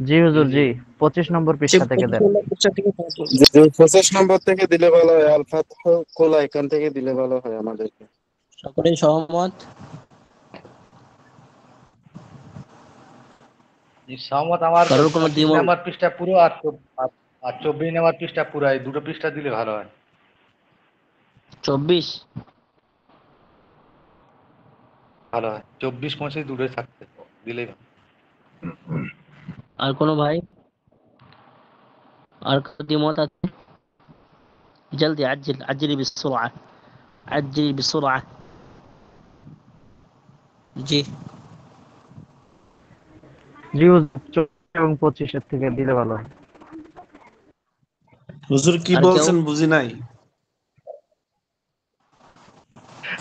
জি হুজুর, জি 25 নম্বর পৃষ্ঠা থেকে দেন। 25 নম্বর থেকে দিলে ভালো হয়, আল ফাতহ কোলা এখান থেকে দিলে ভালো হয় আমাদেরকে। সকলেই সহমত? সহমত। আমার কারোর কোনো 25 দ্বিমত? নাম্বার পৃষ্ঠা পুরো আর 24 নাম্বার পৃষ্ঠা পুরো, এই দুটো পৃষ্ঠা দিলে ভালো হয়। 24? ভালো হয়, 24 25 দুটোই থাকতে দিলেই ভালো। আর কোনো ভাই, আর কোনো দ্বিমত আছে? জলদি আজ্জিল আজ্জিলি বিসসুরআ, আজ্জিলি বিসসুরআ। জি জি হুজুর, 24 এবং 25 এর থেকে দিলে ভালো হয়। হুজুর কি আর কেউ? বলছেন বুঝি নাই।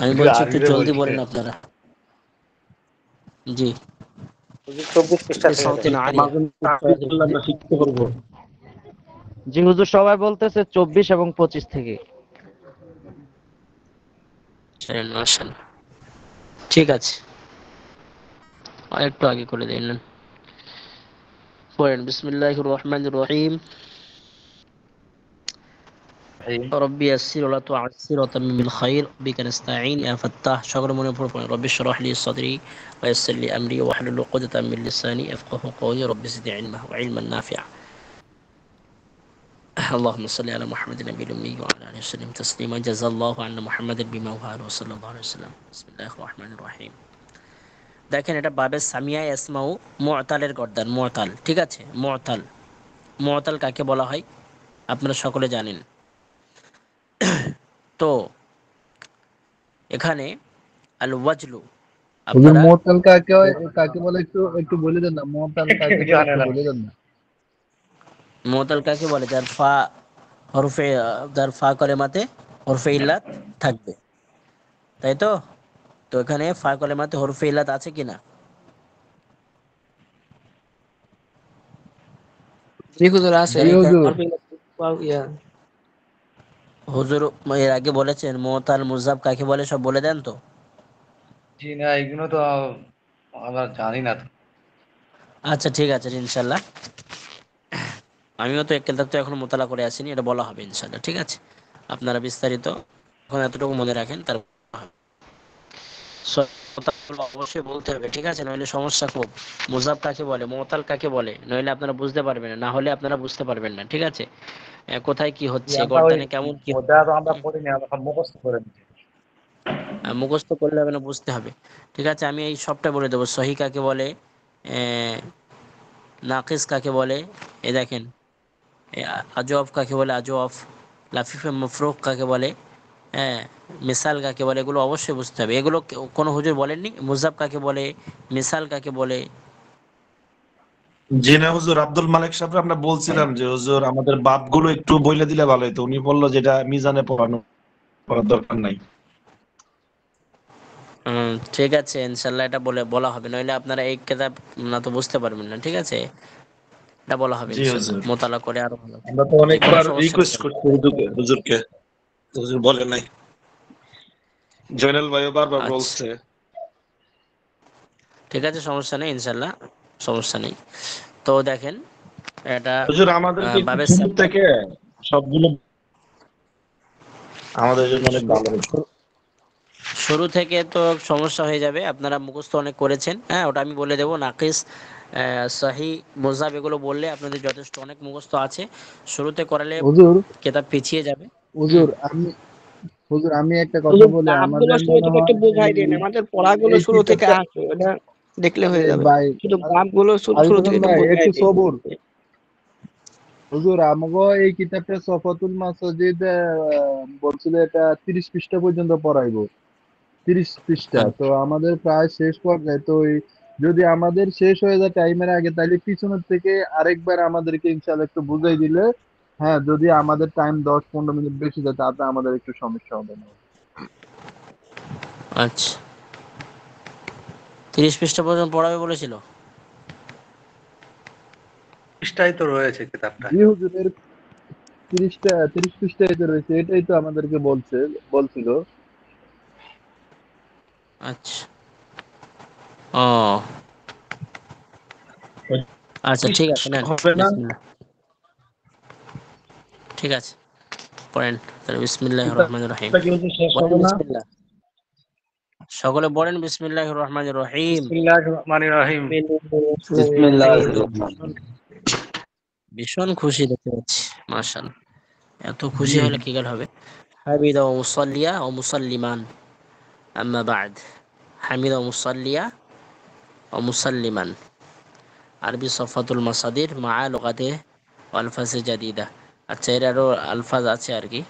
আমি বলছি একটু জলদি বলেন আপনারা। জি 24 পৃষ্ঠা থেকে বিসাউতিন দেন। আলিয়া। আমরা শিখতে পারবো। জি হুজুর, সবাই বলতেছে 24 এবং 25 থেকে। মাশাআল্লাহ, ঠিক আছে, আর একটু আগে করে দিন। পড়েন বিসমিল্লাহির রহমানির রহিম। রব্বি ইয়াসসির ওয়া লা তু'আসসির ওয়া তাম্মিমিল খায়র বিকা নাস্তাঈন ইয়া ফাত্তাহ। সকলে মনে পড়ে পড়েন। রব্বি ইশরাহ লি সাদরি ওয়া ইয়াসসির লি আমরি ওয়াহলুল উকদাতাম মিন লিসানি ইয়াফকাহু কওলি রব্বি জিদনি ইলমা ওয়া ইলমান নাফিআ। اللهم صل على محمد النبي الأمي وعلى آله وسلم تسليما جزا الله عنا محمد بما وهب وصلى الله عليه وسلم بسم الله الرحمن الرحيم। দেখেন এটা বাবে সামিয়া ইসমাউ মুআতালের গর্দান, মুআতাল, ঠিক আছে। মুআতাল, মুআতাল কাকে বলা হয় আপনারা সকলে জানেন। তো এখানে আল ওয়াজলু হুজুর আপনারা মোতাল কাকে বলে একটু একটু বলে দেন না, মোতাল কাকে বলে একটু বলে দেন না। মুআতাল কাকে বলে? যার ফা হরফে, যার ফা কলেমাতে হরফে ইল্লাত থাকবে, তাই তো? তো এখানে ফা কলেমাতে হরফে ইল্লাত আছে কিনা? জি হুজুর আছে। জি হুজুর। হুজুর এর আগে বলেছেন মুআতাল মুযাব কাকে বলে, সব বলে দেন তো। জি না, এগুলো তো আমরা জানি না তো। আচ্ছা ঠিক আছে ইনশাল্লাহ, আমিও তো এক কিতাব তো এখন মোতালা করে আসিনি, এটা বলা হবে ইনশাল্লাহ, ঠিক আছে। আপনারা বিস্তারিত এখন এতটুকু মনে রাখেন, তার অবশ্যই বলতে হবে, ঠিক আছে, নইলে সমস্যা খুব। মুযাব কাকে বলে, মুআতাল কাকে বলে, নইলে আপনারা বুঝতে পারবেন না, না হলে আপনারা বুঝতে পারবেন না, ঠিক আছে। কোথায় কি জি, হচ্ছে, আমরা ওই গর্দানে কেমন কি ওটা তো আমরা পড়িনি, আমরা সব মুখস্থ করে নিচ্ছি। মুখস্থ করলে হবে না, বুঝতে হবে, ঠিক আছে। আমি এই সবটা বলে দেবো। সহি কাকে বলে, নাকিস কাকে বলে, এ দেখেন, আজওয়াফ কাকে বলে, আজওয়াফ, লাফিফে মফরুক কাকে বলে, হ্যাঁ, মিসাল কাকে বলে, এগুলো অবশ্যই বুঝতে হবে। এগুলো কোনো হুজুর বলেননি। মুযাব কাকে বলে, মিসাল কাকে বলে। জি না হুজুর, আব্দুল মালিক সাহেব আমরা বলছিলাম যে হুজুর আমাদের বাপগুলো একটু বইলে দিলে ভালো হতো, উনি বললো যেটা মিজানে পড়ার দরকার নাই। ঠিক আছে ইনশাল্লাহ, এটা বলা হবে, নইলে আপনারা এই কিতাব না তো বুঝতে পারবেন না, ঠিক আছে। এটা বলা হবে জি ইনশাল্লাহ, হুজুর, মোতালা করে আরো ভালো। আমরা তো যে কোনো অনেকবার সমস্যা নেই। রিকোয়েস্ট করছি হুজুরকে, হুজুর বলে নাই। জয়নাল ভাইও বারবার আচ্ছা বলছে। ঠিক আছে, সমস্যা নেই ইনশাল্লাহ, সমস্যা নেই। তো দেখেন এটা হুজুর আমাদেরকে একটু বাবে শুরু থেকে সবগুলো আমাদের জন্য অনেক ভালো হতো। শুরু থেকে তো সমস্যা হয়ে যাবে। আপনারা মুখস্থ অনেক করেছেন, হ্যাঁ, ওটা আমি বলে দেবো। নাকিস, সহি, মুযাব এগুলো বললে আপনাদের যথেষ্ট অনেক মুখস্থ আছে। শুরুতে করালে হুজুর কিতাব পিছিয়ে যাবে। হুজুর আমি একটা কথা হুজুর বলি, নামগুলো আমাদের শুরু মনে থেকে হয় একটু বুঝাই দিন, আমাদের পড়াগুলো এই শুরু থেকে কিতাবটা আছে, ওটা দেখলে হয়ে যাবে। ভাই শুধু নামগুলো শুরু শুরু থেকে আরিফুল একটু ভাই বুঝাই একটু দিন। সবুর। হুজুর আমাকে এই কিতাবটা সফাতুল মাসাজিদ বলছিল এটা 30 পৃষ্ঠা পর্যন্ত পড়াইবো, 30 পৃষ্ঠা। তো আমাদের প্রায় শেষ পর্যায়ে, তো যদি আমাদের শেষ হয়ে যায় টাইমের আগে, তাহলে পিছনের থেকে আরেকবার আমাদেরকে ইনশাআল্লাহ একটু বুঝাই দিলে, হ্যাঁ, যদি আমাদের টাইম 10-15 মিনিট বেশি যায় তাতে আমাদের একটু সমস্যা হবে না। আচ্ছা, 30 পৃষ্ঠা পর্যন্ত পড়াবে বলেছিল। পৃষ্ঠাই তো রয়েছে কিতাবটা। জি হুজুর, 30 পৃষ্ঠাতে রয়েছে, এটাই তো আমাদেরকে বলছিল। আচ্ছা, ও আচ্ছা, ঠিক আছে, নেন হবে না? বিসমিল্লাহ। ঠিক আছে, পড়েন তাহলে। বিসমিল্লাহির এটা রহমানির রহিম। কি হচ্ছে শেষ বলেন হবে না? বিসমিল্লাহ। সকলে বলেন বিসমিল্লাহির রহমানির রহিম। বিসমিল্লাহির রহমানির রহিম। বিসমিল্লাহির রহমানির ভীষণ খুশি দেখতে পাচ্ছি, মাশাআল্লাহ। এত খুশি হলে কি করে হবে? হামিদা ওয়া মুসাল্লিয়া ওয়া মুসাল্লিমান, আম্মা বা'দ। হামিদা ওয়া মুসাল্লিয়া ওয়া মুসাল্লিমান, আরবি সফাতুল মাসাদির মা লুগাতে আলফাজে জাদিদা। আচ্ছা, এর আরো আলফাজ আছে আর কি।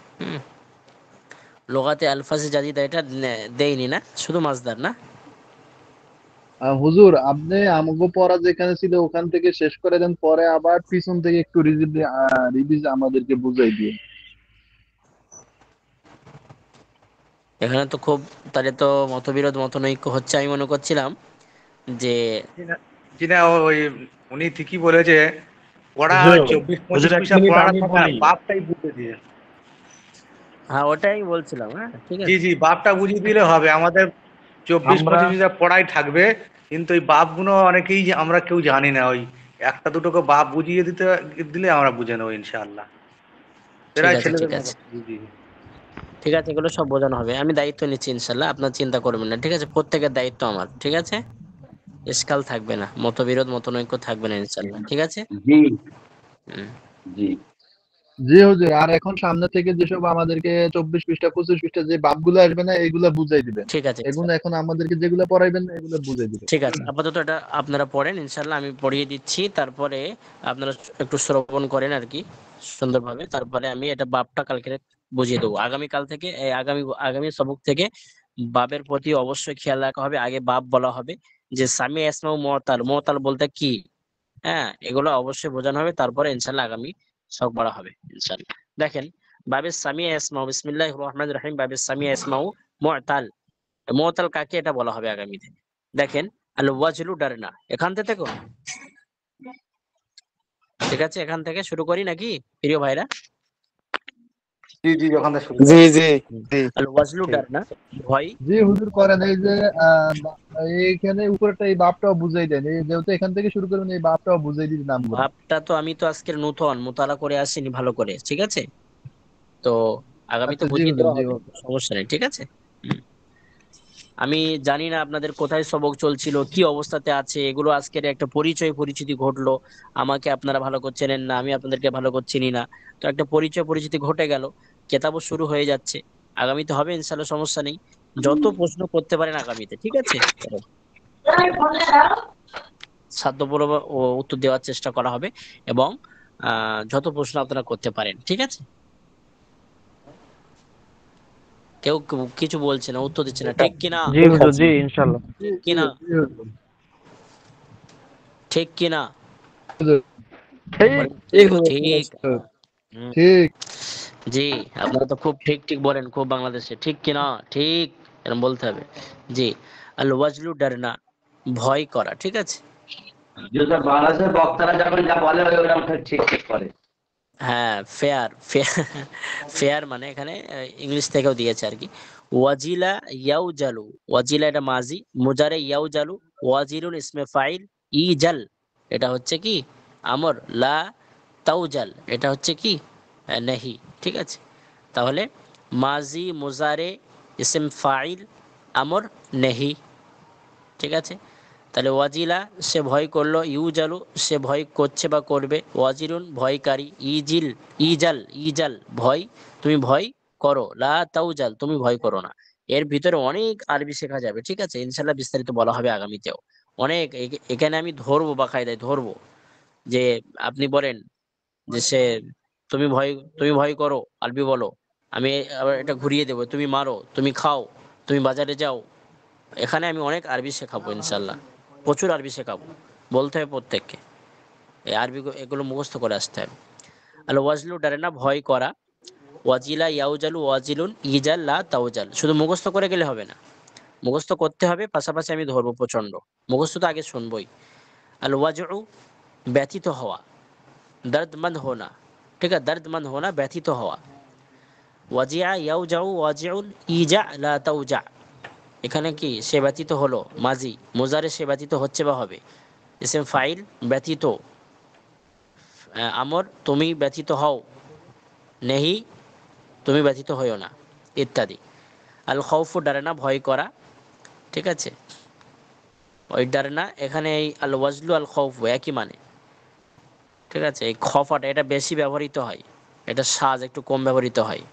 লুগাতে আলফাজে জাদিদা এটা দেয়নি না, শুধু মাসদার না? হুজুর, আপনি আমাকে পড়া যেখানে ছিল ওখান থেকে শেষ করে দেন, পরে আবার পিছন থেকে একটু রিভিজ আমাদেরকে বুঝাই দিয়ে। এখানে তো খুব, তাহলে তো মতবিরোধ মতনৈক্য হচ্ছে। আমি মনে করছিলাম যে যিনি ওই উনি ঠিকই বলেছে, পড়া হুজুর 24-25 হুজুর, এক পৃষ্ঠা মিনিট পড়াটা আমি থাকে না, বলি। বাপটাই বুঝে দিয়ে। হ্যাঁ, ওটাই বলছিলাম। হ্যাঁ, ঠিক জি আছে। জি, বাপটা বুঝিয়ে দিলে হবে। আমাদের 24-25 আমরা পৃষ্ঠা পড়াই থাকবে, কিন্তু ওই বাপগুলো অনেকেই আমরা কেউ জানি না। ওই একটা দুটোকে বাপ বুঝিয়ে দিলে আমরা বুঝে নেবো ইনশাআল্লাহ। ঠিক প্রায় আছে, ঠিক ছেলেদের মতো। আছে, জি জি। ঠিক আছে, এগুলো সব বোঝানো হবে। আমি দায়িত্ব নিচ্ছি ইনশাল্লাহ, আপনার চিন্তা করবেন না। ঠিক আছে, প্রত্যেকের দায়িত্ব আমার। ঠিক আছে, এসকাল থাকবে না, মতবিরোধ মতনৈক্য থাকবে না ইনশাল্লাহ। ঠিক আছে। জি হুম। জি জি হুজুর, আর এখন সামনে থেকে যেসব আমাদেরকে 24 পৃষ্ঠা 25 পৃষ্ঠা যে বাপগুলো আসবে না এগুলা বুঝাই দিবেন। ঠিক আছে এগুলো ইনশাল্লাহ। এখন আমাদেরকে যেগুলো পড়াইবেন না এগুলো বুঝাই দিবেন। ঠিক আছে, আপাতত এটা আপনারা পড়েন ইনশাল্লাহ, আমি পড়িয়ে দিচ্ছি। তারপরে আপনারা একটু শ্রবণ করেন আর কি সুন্দরভাবে। তারপরে আমি এটা বাপটা কালকে বুঝিয়ে দেবো। আগামীকাল থেকে আগামী আগামী সবক থেকে বাবের প্রতি অবশ্যই খেয়াল রাখা হবে। আগে বাপ বলা হবে, যে সামি আসমাউ মুতাল, মুতাল বলতে কি, হ্যাঁ, এগুলো অবশ্যই বোঝানো হবে। তারপরে ইনশাল্লাহ আগামী সব বলা হবে ইনশাল্লাহ। দেখেন, বাবের সামিয়া ইসমাউ, বিসমিল্লাহির রহমানির রহিম, বাবের সামিয়া ইসমাউ মুতাল। মুতাল কাকে এটা বলা হবে আগামীতে। দেখেন, আল ওয়াজলু ডারনা, এখান থেকে দেখো। ঠিক আছে, এখান থেকে শুরু করি নাকি প্রিয় ভাইরা? জি জি, ওখান থেকে শুরু জি করেন। জি জি আল ওয়াজলু ঠিক। ডারনা, ভয়। জি হুজুর, করেন। এই যে এইখানে উপরটা এই বাপটাও বুঝাই দেন, এই যেহেতু এখান থেকে শুরু করবেন এই বাপটাও বুঝাই দিন নামগুলো। ভাবটা তো আমি তো আজকের নতুন মোতালা করে আসিনি ভালো করে। ঠিক আছে, তো আগামীতে আচ্ছা জি বুঝিয়ে হুজুর, দেওয়া জি হবে, হুজুর। সমস্যা নেই। ঠিক আছে। হুম। আমি জানি না আপনাদের কোথায় সবক চলছিল, কি অবস্থাতে আছে, এগুলো আজকের একটা পরিচিতি ঘটলো। আমাকে আপনারা ভালো করে চেনেন না, আমি আপনাদেরকে ভালো করে চিনি না। তো একটা পরিচিতি ঘটে গেল, কেতাবও শুরু হয়ে যাচ্ছে। আগামীতে হবে ইনশাল্লাহ, সমস্যা নেই। যত প্রশ্ন করতে পারেন আগামীতে, ঠিক আছে, সাধ্যপূর্ণ উত্তর দেওয়ার চেষ্টা করা হবে। এবং যত প্রশ্ন আপনারা করতে পারেন। ঠিক আছে। কেউ কিছু বলছে না, উত্তর দিচ্ছে না, ঠিক কিনা? জি হুজুর, জি ইনশাল্লাহ। জি ঠিক জি কিনা? জি হুজুর। ঠিক কিনা? হুজুর, ঠিক। বলেন ঠিক হুজুর, ঠিক। হুজুর। হুম। ঠিক। জি, আপনারা তো খুব ঠিক ঠিক বলেন, খুব বাংলাদেশে ঠিক কিনা, ঠিক এরকম বলতে হবে। জি, আল ওয়াজলু ডারনা, ভয় করা। ঠিক আছে। যেটা বাংলাদেশের বক্তারা যখন যা বলে ওরা ঠিক ঠিক করে। হ্যাঁ, ফেয়ার ফেয়ার ফেয়ার মানে এখানে ইংলিশ থেকেও দিয়েছে আর কি। ওয়াজিলা ইয়াউজালু, ওয়াজিলা এটা মাজি, মুজারে ইয়াউজালু, ওয়াজিলুন ইসমে ফাইল, ইজাল এটা হচ্ছে কি আমর, লা তাউজাল এটা হচ্ছে কি নেহি। ঠিক আছে, তাহলে মাজি মুজারে ইসম ফাইল আমর নেহি। ঠিক আছে, তাহলে ওয়াজিলা সে ভয় করলো, ইউজালু সে ভয় করছে বা করবে, ওয়াজিরুন ভয়কারী, ইজিল ইজাল ইজাল ভয়, তুমি ভয় করো, লা তাউজাল তুমি ভয় করো না। এর ভিতরে অনেক আরবি শেখা যাবে। ঠিক আছে, ইনশাল্লাহ বিস্তারিত বলা হবে আগামীতেও অনেক। এখানে আমি ধরবো, বাকায়দায় ধরবো, যে আপনি বলেন যে সে তুমি ভয় করো, আরবি বলো, আমি আবার এটা ঘুরিয়ে দেবো, তুমি মারো, তুমি খাও, তুমি বাজারে যাও। এখানে আমি অনেক আরবি শেখাবো ইনশাল্লাহ, প্রচুর আরবি শেখাবো। বলতে হবে প্রত্যেককে, এই আরবি এগুলো মুখস্থ করে আসতে হবে। আল ওয়াজলু ডারে না, ভয় করা। ওয়াজিলা ইয়াউজালু ওয়াজিলুন ইজাল লা তাউজাল, শুধু মুখস্থ করে গেলে হবে না, মুখস্থ করতে হবে, পাশাপাশি আমি ধরবো প্রচন্ড। মুখস্থ তো আগে শুনবই। আল ওয়াজউ ব্যথিত হওয়া, দর্দমন্দ হোনা। ঠিক আছে, দার্দমান হোনা ব্যথিত হওয়া। ওয়াজিয়া ইয়াউজাউ ওয়াজিউন ইজা লা তাউজা, এখানে কি সে ব্যতীত হলো মাজি, মুজারে সে ব্যতীত হচ্ছে বা হবে, ইসম ফাইল ব্যতীত, আমর তুমি ব্যতীত হও, নেহি তুমি ব্যতীত হইও না, ইত্যাদি। আল খৌফু ডারে না, ভয় করা, ঠিক আছে, ওই ডারে না, এখানে এই আল ওয়াজলু আল খৌফু একই মানে, ঠিক আছে। এই খফাটা এটা বেশি ব্যবহৃত হয়, এটা সাজ একটু কম ব্যবহৃত হয়।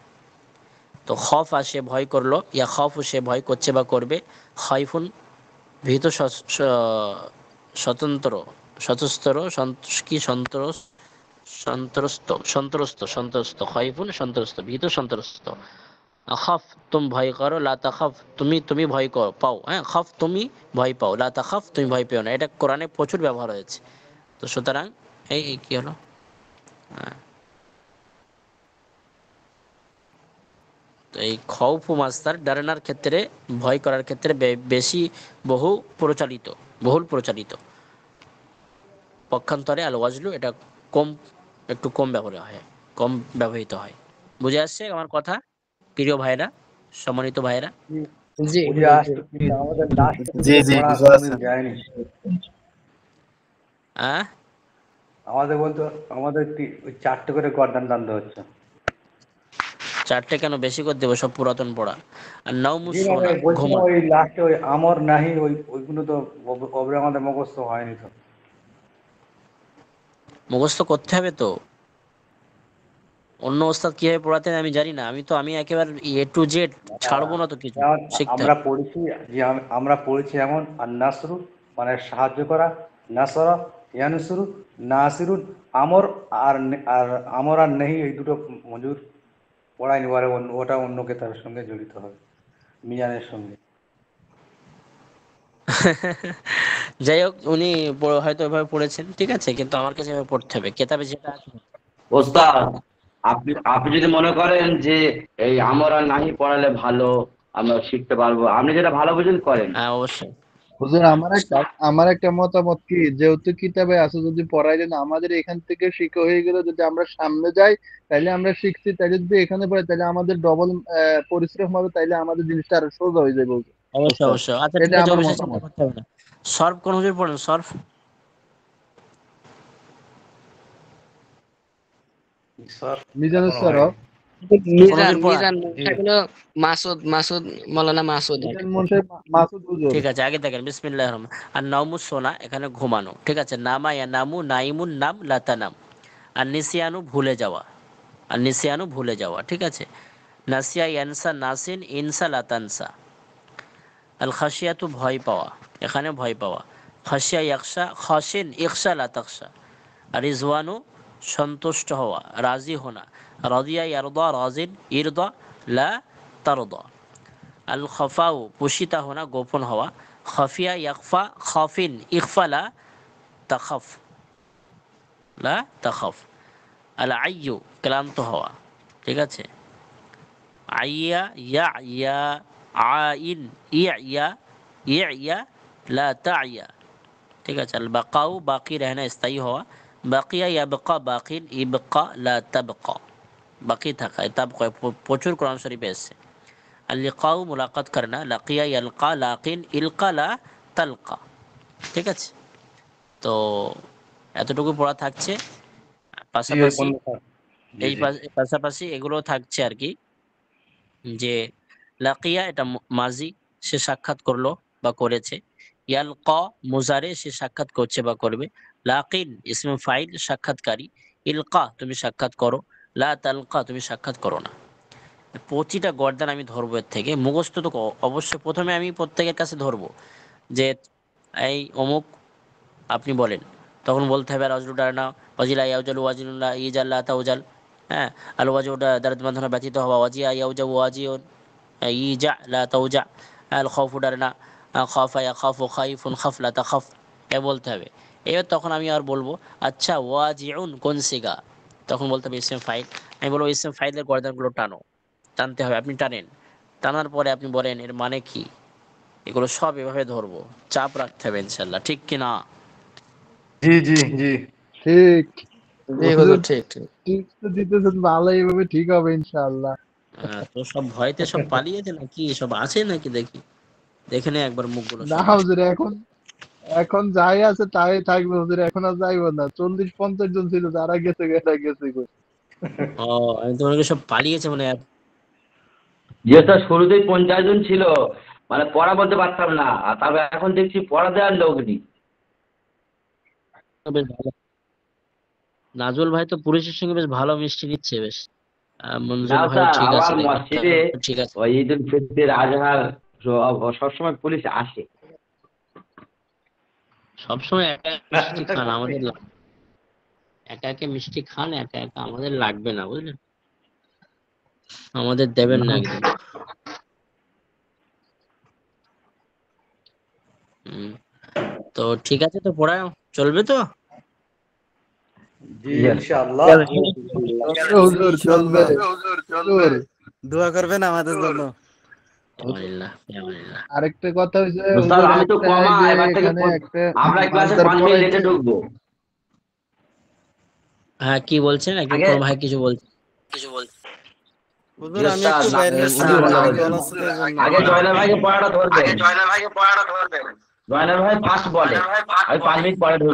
তো খফা সে ভয় করলো, ইয়া খফু সে ভয় করছে বা করবে, খাইফুন ভীত, স্বতন্ত্র সতস্ত্র, কি সন্ত্রস্ত, সন্ত্রস্ত, খাইফুন সন্ত্রস্ত, ভীত সন্ত্রস্ত। খাফ তুম ভয় করো, লা তাখাফ তুমি ভয় করো পাও, হ্যাঁ, খাফ তুমি ভয় পাও, লা তাখাফ তুমি ভয় পেও না, এটা কোরআনে প্রচুর ব্যবহার হয়েছে। তো সুতরাং এই কি হলো, হ্যাঁ, তো এই খৌফ মাস্তার ডারেনার ক্ষেত্রে, ভয় করার ক্ষেত্রে বেশি বহুল প্রচারিত। পক্ষান্তরে আল ওয়াজলু এটা একটু কম ব্যবহৃত হয়। বুঝে আসছে আমার কথা প্রিয় ভাইরা, সম্মানিত ভাইরা? জি বুঝে আসছে, কিন্তু আমাদের লাস্ট জি জি পড়া বুঝে কোনোদিন আছে। যায়নি। হ্যাঁ, আমাদের বলতো আমাদের ওই 4টে করে গর্দান টানতে হচ্ছে। 4টে কেন, বেশি করে দেবো, সব পুরাতন পড়া। আর নাউমুস জি মানে সোনা, বলছিলাম ঘুমান, ওই লাস্টে ওই আমর নাহি ওইগুলো তো ওভাবে আমাদের মুখস্থ হয়নি তো। মুখস্থ করতে হবে তো। অন্য ওস্তাদ কিভাবে পড়াতেন আমি জানি না, আমি একেবারে A to Z ছাড়বো না তো, কিছু যেমন শিখতে আমরা হবে। পড়েছি, যে আমরা পড়েছি এমন আর নাসরু মানে সাহায্য করা, নাসরা ইয়ানসুরু, নাসিরুন, আমর আর আর আমর আর নেহি, এই দুটো মজুর পড়ায়নি, ওটা অন্য কেতাবের সঙ্গে জড়িত হবে, মিজানের সঙ্গে। যাই হোক, উনি হয়তো ওইভাবে পড়েছেন, ঠিক আছে, কিন্তু আমার কাছে এভাবে পড়তে হবে, কেতাবে যেটা আছে। ওস্তাদ, আপনি আপনি যদি মনে করেন যে এই আমরা নাহি পড়ালে ভালো, আমরা শিখতে পারবো, আপনি যেটা ভালো বুঝেন করেন। হ্যাঁ, অবশ্যই। হুজুর আমার একটা মতামত কি, যেহেতু কিতাবে আছে যদি পড়াই দেন, আমাদের এখান থেকে শিখা হয়ে গেলে যদি আমরা সামনে যাই তাহলে আমরা শিখছি, তাহলে যদি এখানে পড়ে তাহলে আমাদের ডবল পরিশ্রম হবে, তাইলে আমাদের জিনিসটা আরো সোজা হয়ে যাবে হুজুর। অবশ্যই ওস্তাদ, অবশ্যই, আচ্ছা ঠিক এটা আছে, আমার ওই বিষয়ে চিন্তা মতামত। করতে হবে না। সর্ফ কোন হুজুর পড়েন, সর্ফ স্যার মিজানুর এখনো স্যার, হয়নি। কোন হুজুর পড়ান? জি এগুলো মাসুদ মৌলানা মাসুদ। মিজান মনসাই মাসুদ হুজুর। ঠিক আছে, আগে দেখেন বিসমিল্লাহির রহমান। আর নাউমুস সোনা, এখানে ঘুমানো, ঠিক আছে। নামা ইয়া নামু, নাইমুন নাম, লাতানাম। আর নিসিয়ানু ভুলে যাওয়া, ঠিক আছে। নাসিয়া ইয়ানসা নাসিন, ইনসা লাতানসা। আল খাসিয়াতু ভয় পাওয়া, এখানে ভয় পাওয়া। খাসিয়া ইয়াকশা, খাসিন ইকশা লাতাকশা। আর রিজওয়ানু সন্তুষ্ট হওয়া, রাজি হোনা। রাদিয়া ইয়ারদা, রাজিন ইরদা, লা তারদা। আল খফাউ পুষিতা হোনা, গোপন হওয়া। খফিয়া ইয়াকফা, খাফিন ইকফা, লা তাখাফ। আল আইয়ু ক্লান্ত হওয়া, ঠিক আছে। আইয়া ইয়া ইয়া, আইন ইয়া ইয়া, লা তাইয়া, ঠিক আছে। আল বাকাউ বাকি रहना, স্থায়ী হওয়া। বাকিয়া ইয়াবকা বাকিন, ইবকা লা তাবকা, বাকি থাকা, তাবকা প্রচুর কোরআন শরীফে এসেছে। আল লিকাউ মুলাকাত করনা, লাকিয়া ইয়ালকা লাকিন, ইলকা লা তালকা, ঠিক আছে। তো এতটুকু পড়া থাকছে, জি ওই পাশাপাশি বন্ধু স্যার। জি জি পাশাপাশি এগুলো থাকছে আর কি, যে লাকিয়া এটা মাজি, সে সাক্ষাৎ করলো বা করেছে। ইয়ালকা মুজারে, সে সাক্ষাৎ করছে বা করবে। লাকিন ইসমে ফাইল, সাক্ষাৎকারী। ইলকা তুমি সাক্ষাৎ করো, লা তালকা তুমি সাক্ষাৎ করো না। প্রতিটা গর্দান আমি ধরবো এর থেকে, মুখস্থ তো অবশ্যই প্রথমে আমি প্রত্যেকের কাছে ধরবো, যে এই অমুক আপনি বলেন, তখন বলতে হবে রাজলু ডারনা, ওয়াজিলা ইয়াউজাল ওয়াজিনুল্লাহ ইজাল্লা তাউজাল, হ্যাঁ। আল ওয়াজুদা দারদ বাঁধানো ব্যতীত হওয়া, ওয়াজিয়া ইয়াউজা ওয়াজিউন ইজা লা তাউজা। আল খাউফু ডারনা, খাফা ইয়াখাফু খাইফুন খাফ লা তাখাফ, এ বলতে হবে। এবার তখন আমি আর বলবো, আচ্ছা ওয়াজিউন কোন সিগা, তখন বলতে হবে ইসম ফাইল। আমি বলবো ইসম ফাইলের গর্দানগুলো টানতে হবে, আপনি টানেন। টানার পরে আপনি বলেন এর মানে কি, এগুলো সব এভাবে ধরবো, চাপ রাখতে হবে ইনশাল্লাহ, ঠিক কি না? জি জি জি। ঠিক। জি হুজুর, ঠিক ঠিক। টিপস তো দিতেছেন ভালো, এইভাবে ঠিক হবে ইনশাআল্লাহ। তো সব ভয়তে সব পালিয়েছে নাকি, সব আছে নাকি দেখি, দেখে নে একবার মুখগুলো না সবার। হুজুর, এখন এখন যাই আছে তাই থাকবে হুজুর, এখন আর যাইবো না। 40-50 জন ছিল, যারা গেছে এরা গেছে গো। ও, আমি তো মনে করি সব পালিয়েছে মানে যে স্যার শুরুতেই 50 জন ছিল, মানে পড়া বলতে পারতাম না, আর তারপর এখন দেখছি পড়া দেওয়ার লোক নেই। বেশ ভালো। নাজুল ভাই তো পুলিশের সঙ্গে বেশ ভালো মিষ্টি নিচ্ছে বেশ। না মনজুর ভাই স্যার, ঠিক আমার আছে, দেখি মসজিদে ঠিক আছে। ওই ঈদ উল ফিতর, আজহার সবসময় পুলিশ আসে। সবসময় একা একা মিষ্টি খান, আমাদের একা একা মিষ্টি খান, একা একা আমাদের লাগবে না, বুঝলেন, আমাদের দেবেন না একদম। তো ঠিক আছে, তো পড়া চলবে তো। জি ইনশাআল্লাহ। হুজুর চলবে। হুজুর দোয়া করবেন আমাদের জন্য। আরেকটা কথা হইছে স্যার, হুজুর, আমি তো একটা কমা, এই যে এবার থেকে এখানে একটা আমরা ক্লাসে মাদ্রাসা 5 মিনিট লেটে পড়াইছে। ঢুকবো। হ্যাঁ, কি বলছেন, একজন আগে কোন ভাই কিছু বলছেন। হুজুর আমি একটু বাইরে আসছি, আমি কল আছে তাই জন্য। আগে জয়নাল ভাইকে পড়াটা ধরবেন। জয়নাল ভাই ফার্স্ট বলে, আমি 5 মিনিট পরে ঢুকবো।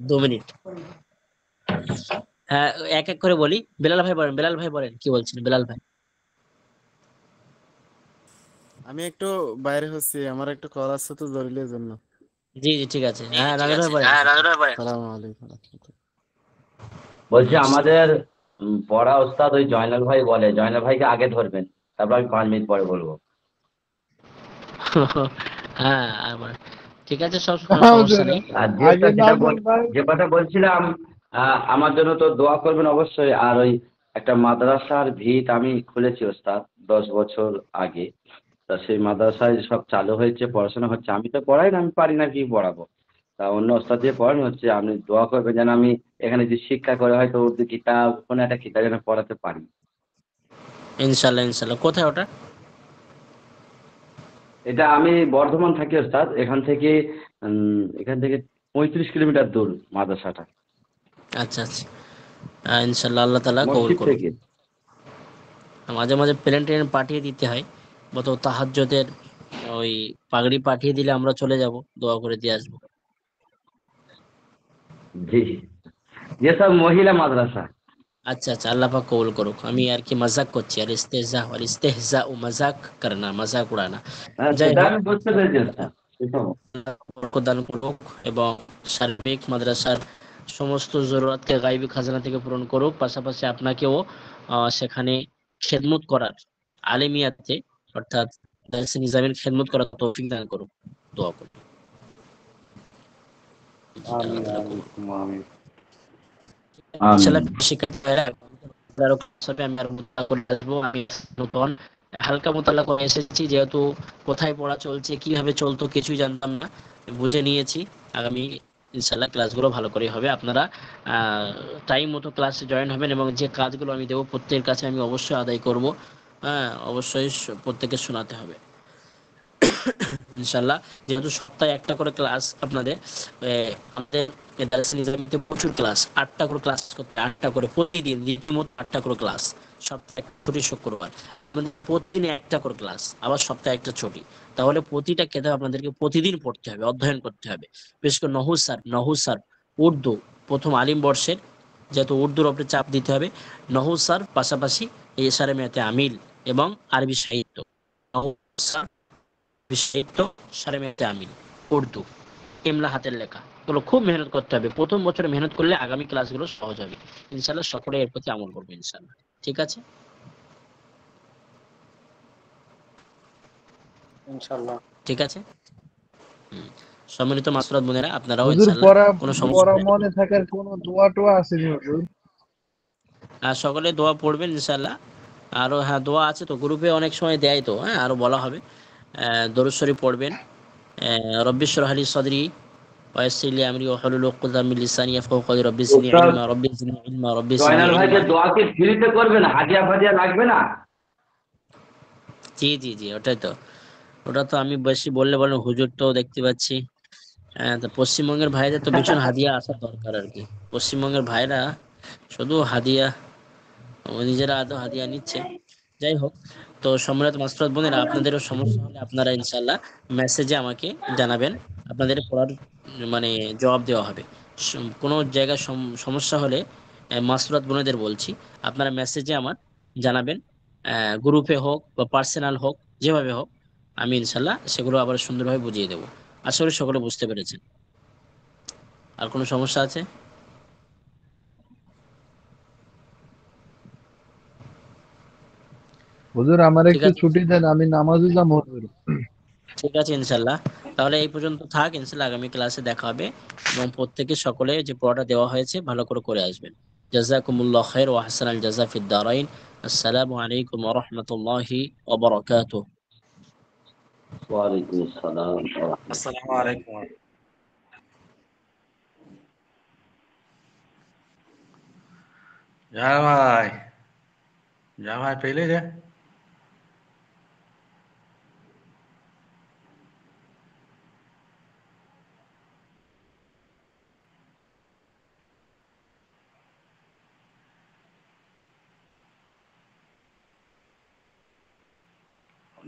2 মিনিট। হ্যাঁ, এক এক করে বলি। বেলাল ভাই বলেন, বেলাল ভাই বলেন কি বলছেন, বেলাল ভাই। আমি একটু বাইরে হচ্ছি, আমার একটু কল আছে তো জরুরির জন্য। জি জি, ঠিক আছে। হ্যাঁ, নাজুল ভাই বলেন। আসসালামু আলাইকুম। বলছি আমাদের পড়া ওস্তাদ ওই জয়নাল ভাই বলে, জয়নাল ভাইকে আগে ধরবেন, তারপর আমি 5 মিনিট পরে বলবো। হ্যাঁ, ঠিক আছে, সব কোনো সমস্যা নেই। আর যে কথা বলছিলাম, আমার জন্য তো দোয়া করবেন অবশ্যই। আর ওই একটা মাদ্রাসার ভিত আমি খুলেছি ওস্তাদ 10 বছর আগে। তা সেই মাদ্রাসায় সব চালু হয়েছে, পড়াশোনা হচ্ছে। আমি তো পড়াই না, আমি পারি না, কি পড়াবো। তা অন্য ওস্তাদ দিয়ে পড়ানো হচ্ছে। আপনি দোয়া করবেন যেন আমি এখানে যে শিক্ষা করে হয়তো উর্দু কিতাব, কোনো একটা কিতাব যেন পড়াতে পারি। ইনশাল্লাহ ইনশাল্লাহ। কোথায় ওটা? এটা আমি বর্ধমান থাকি ওস্তাদ। এখান থেকে 35 কিলোমিটার দূর মাদ্রাসাটা। আচ্ছা আচ্ছা, ইনশাল্লাহ আল্লাহ তাআলা কবুল মসজিদ করুন। থেকে। মাঝে মাঝে প্লেন ট্রেন পাঠিয়ে দিতে হয়, গত তাহাজ্জুদের ওই পাগড়ি পাঠিয়ে দিলে আমরা চলে যাব, দোয়া করে দিয়ে আসবো। জি, ये सब মহিলা মাদ্রাসা। আচ্ছা আচ্ছা, আল্লাহ পাক কবুল করুক। আমি আর কি মজাক করছি, আর ইস্তেহজা আর ইস্তেহজা ও মজাক করনা, মজাক উড়ানা। যাই সেটা হোক, আমি বুঝতে পেরেছি ওস্তাদ। সেটাও। বরকত দান করুক এবং সার্বিক মাদ্রাসার সমস্ত জরুরতকে গাইবী খাজানা থেকে পূরণ করুক। পাশাপাশি আপনাকেও সেখানে খেদমত করার, আলেমিয়াতে অর্থাৎ দারসে নিজামের খেদমত করার তৌফিক দান করুক। দোয়া করুন। আমিন আমিন আমিন। ইনশাআল্লাহ শিক্ষার্থী ভাইরা, আরো ক্লাসে আমি আরো মুতালা করে আসবো। আমি নতুন হালকা মুতালা করে এসেছি, যেহেতু কোথায় পড়া চলছে, কিভাবে চলতো কিছুই জানতাম না, বুঝে নিয়েছি। আগামী ইনশাআল্লাহ ক্লাসগুলো ভালো করে হবে। আপনারা টাইম মতো ক্লাসে জয়েন হবেন এবং যে কাজগুলো আমি দেবো প্রত্যেকের কাছে আমি অবশ্যই আদায় করব। হ্যাঁ, অবশ্যই প্রত্যেককে শোনাতে হবে ইনশাল্লাহ। যেহেতু সপ্তাহে একটা করে ক্লাস আপনাদের, আমাদের দারসে নিজামীতে প্রচুর ক্লাস, 8টা করে ক্লাস করতে, 8টা করে প্রতিদিন, রীতিমতো 8টা করে ক্লাস। সপ্তাহে ছুটি শুক্রবার, মানে প্রতিদিন একটা করে ক্লাস, আবার সপ্তাহে একটা ছুটি। তাহলে প্রতিটা কিতাব আপনাদেরকে প্রতিদিন পড়তে হবে, অধ্যয়ন করতে হবে। বিশেষ করে নহুসার উর্দু প্রথম আলিম বর্ষের, যেহেতু উর্দুর উপরে চাপ দিতে হবে। নহুসার পাশাপাশি এশারে মেয়াতে আমিল এবং আরবি সাহিত্য। নহুসার, সাহিত্য, সারে মেয়াতে আমিল, উর্দু, এমলা হাতের লেখা, এগুলো খুব মেহনত করতে হবে। প্রথম বছরে মেহনত করলে আগামী ক্লাসগুলো সহজ হবে ইনশাল্লাহ। সকলে এর প্রতি আমল করবে ইনশাল্লাহ। ঠিক আছে ইনশাআল্লাহ। ঠিক আছে। সম্মানিত মাসুরাত বোনেরা, আপনারাও হুজুর ইনশাল্লাহ কোনো সমস্যা পড়া নেই, মনে থাকার কোনো দোয়া টোয়া আছে নি হুজুর? সকলে দোয়া পড়বেন ইনশাল্লাহ। আরো হ্যাঁ, দোয়া আছে তো, গ্রুপে অনেক সময় দেয় তো, হ্যাঁ আরো বলা হবে। দরুদ শরীফ পড়বেন। রব্বি ইশরাহ লি সাদরি ويسر لي امري واحلل عقدة من لساني يفقهوا قولي رب زدني ওস্তাদ, علما رب زدني علما رب زدني জয়নাল ভাইকে علما। দোয়া কি ফ্রিতে করবেন? হাদিয়া ফাদিয়া লাগবে না? জি জি জি, ওটাই তো। ওটা তো আমি বেশি বললে বলেন হুজুর, তো দেখতে পাচ্ছি হ্যাঁ, তো পশ্চিমবঙ্গের ভাইদের তো ভীষণ হাদিয়া আসার দরকার আর কি। পশ্চিমবঙ্গের ভাইরা শুধু হাদিয়া, ও নিজেরা আদৌ হাদিয়া নিচ্ছে। যাই হোক, তো সম্রাট মাস্টার বোনেরা, আপনাদেরও সমস্যা হলে আপনারা ইনশাল্লাহ মেসেজে আমাকে জানাবেন, আপনাদের পড়ার মানে জবাব দেওয়া হবে। কোনো জায়গায় সমস্যা হলে মাসুরাত বোনেদের বলছি, আপনারা মেসেজে আমার জানাবেন, গ্রুপে হোক বা পার্সোনাল হোক, যেভাবে হোক, আমি ইনশাল্লাহ সেগুলো আবার সুন্দরভাবে বুঝিয়ে দেবো। আশা করি সকলে বুঝতে পেরেছেন। আর কোনো সমস্যা আছে? হুজুর আমার ঠিক একটু আছে, ছুটি দেন, আমি নামাজে যাবো হুজুর। ঠিক আছে ইনশাল্লাহ। তাহলে এই পর্যন্ত থাক, ইনশাল্লাহ আগামী ক্লাসে দেখা হবে। এবং প্রত্যেকে সকলে যে পড়াটা দেওয়া হয়েছে ভালো করে করে আসবেন। জাযাকুমুল্লাহ খাইর ওয়া আহসানাল জাযা ফিদ দারাইন। আসসালামু আলাইকুম ওয়া রাহমাতুল্লাহি ওয়া বারাকাতুহু। ওয়ালাইকুম আসসালাম ওয়া রাহমাতুল্লাহ। আসসালামু আলাইকুম। যা ভাই, যা ভাই, পেলে রে।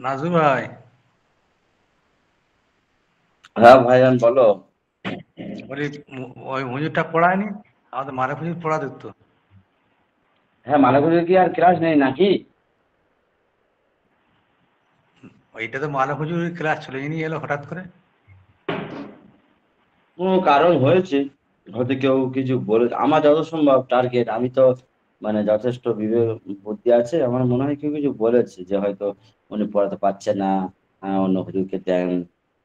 নাজু ভাই, হ্যাঁ ভাইজান বলো। বলি ওই হুজুরটা পড়ায়নি, আমাদের মারে হুজুর পড়া দিত। হ্যাঁ, মানবপুরের কি আর ক্লাস নেই নাকি? ওইটা তো মালে হুজুর ক্লাস চলে নিয়ে এলো হঠাৎ করে। কোনো কারণ হয়েছে, হয়তো কেউ কিছু বলে। আমার যত সম্ভব টার্গেট, আমি তো মানে যথেষ্ট বিবেক বুদ্ধি আছে, আমার মনে হয় কেউ কিছু বলেছে যে হয়তো উনি পড়াতে পারছে না, অন্য হুজুরকে দেন।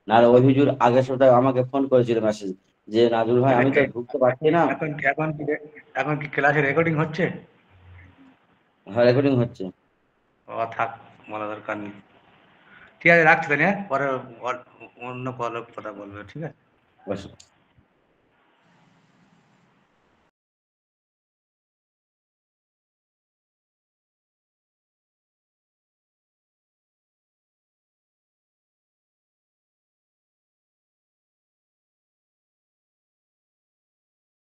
না ওই হুজুর আগের সপ্তাহে আমাকে ফোন করেছিল মেসেজ, যে নাজুল ভাই আমি তো ঢুকতে পারছি না। এখন এখন কি এখন কি ক্লাসে রেকর্ডিং হচ্ছে? হ্যাঁ, রেকর্ডিং হচ্ছে। ও থাক, বলা দরকার নেই। ঠিক আছে, রাখছি তাহলে, হ্যাঁ? পরে অন্য কলে কথা বলবে, ঠিক আছে? বসো।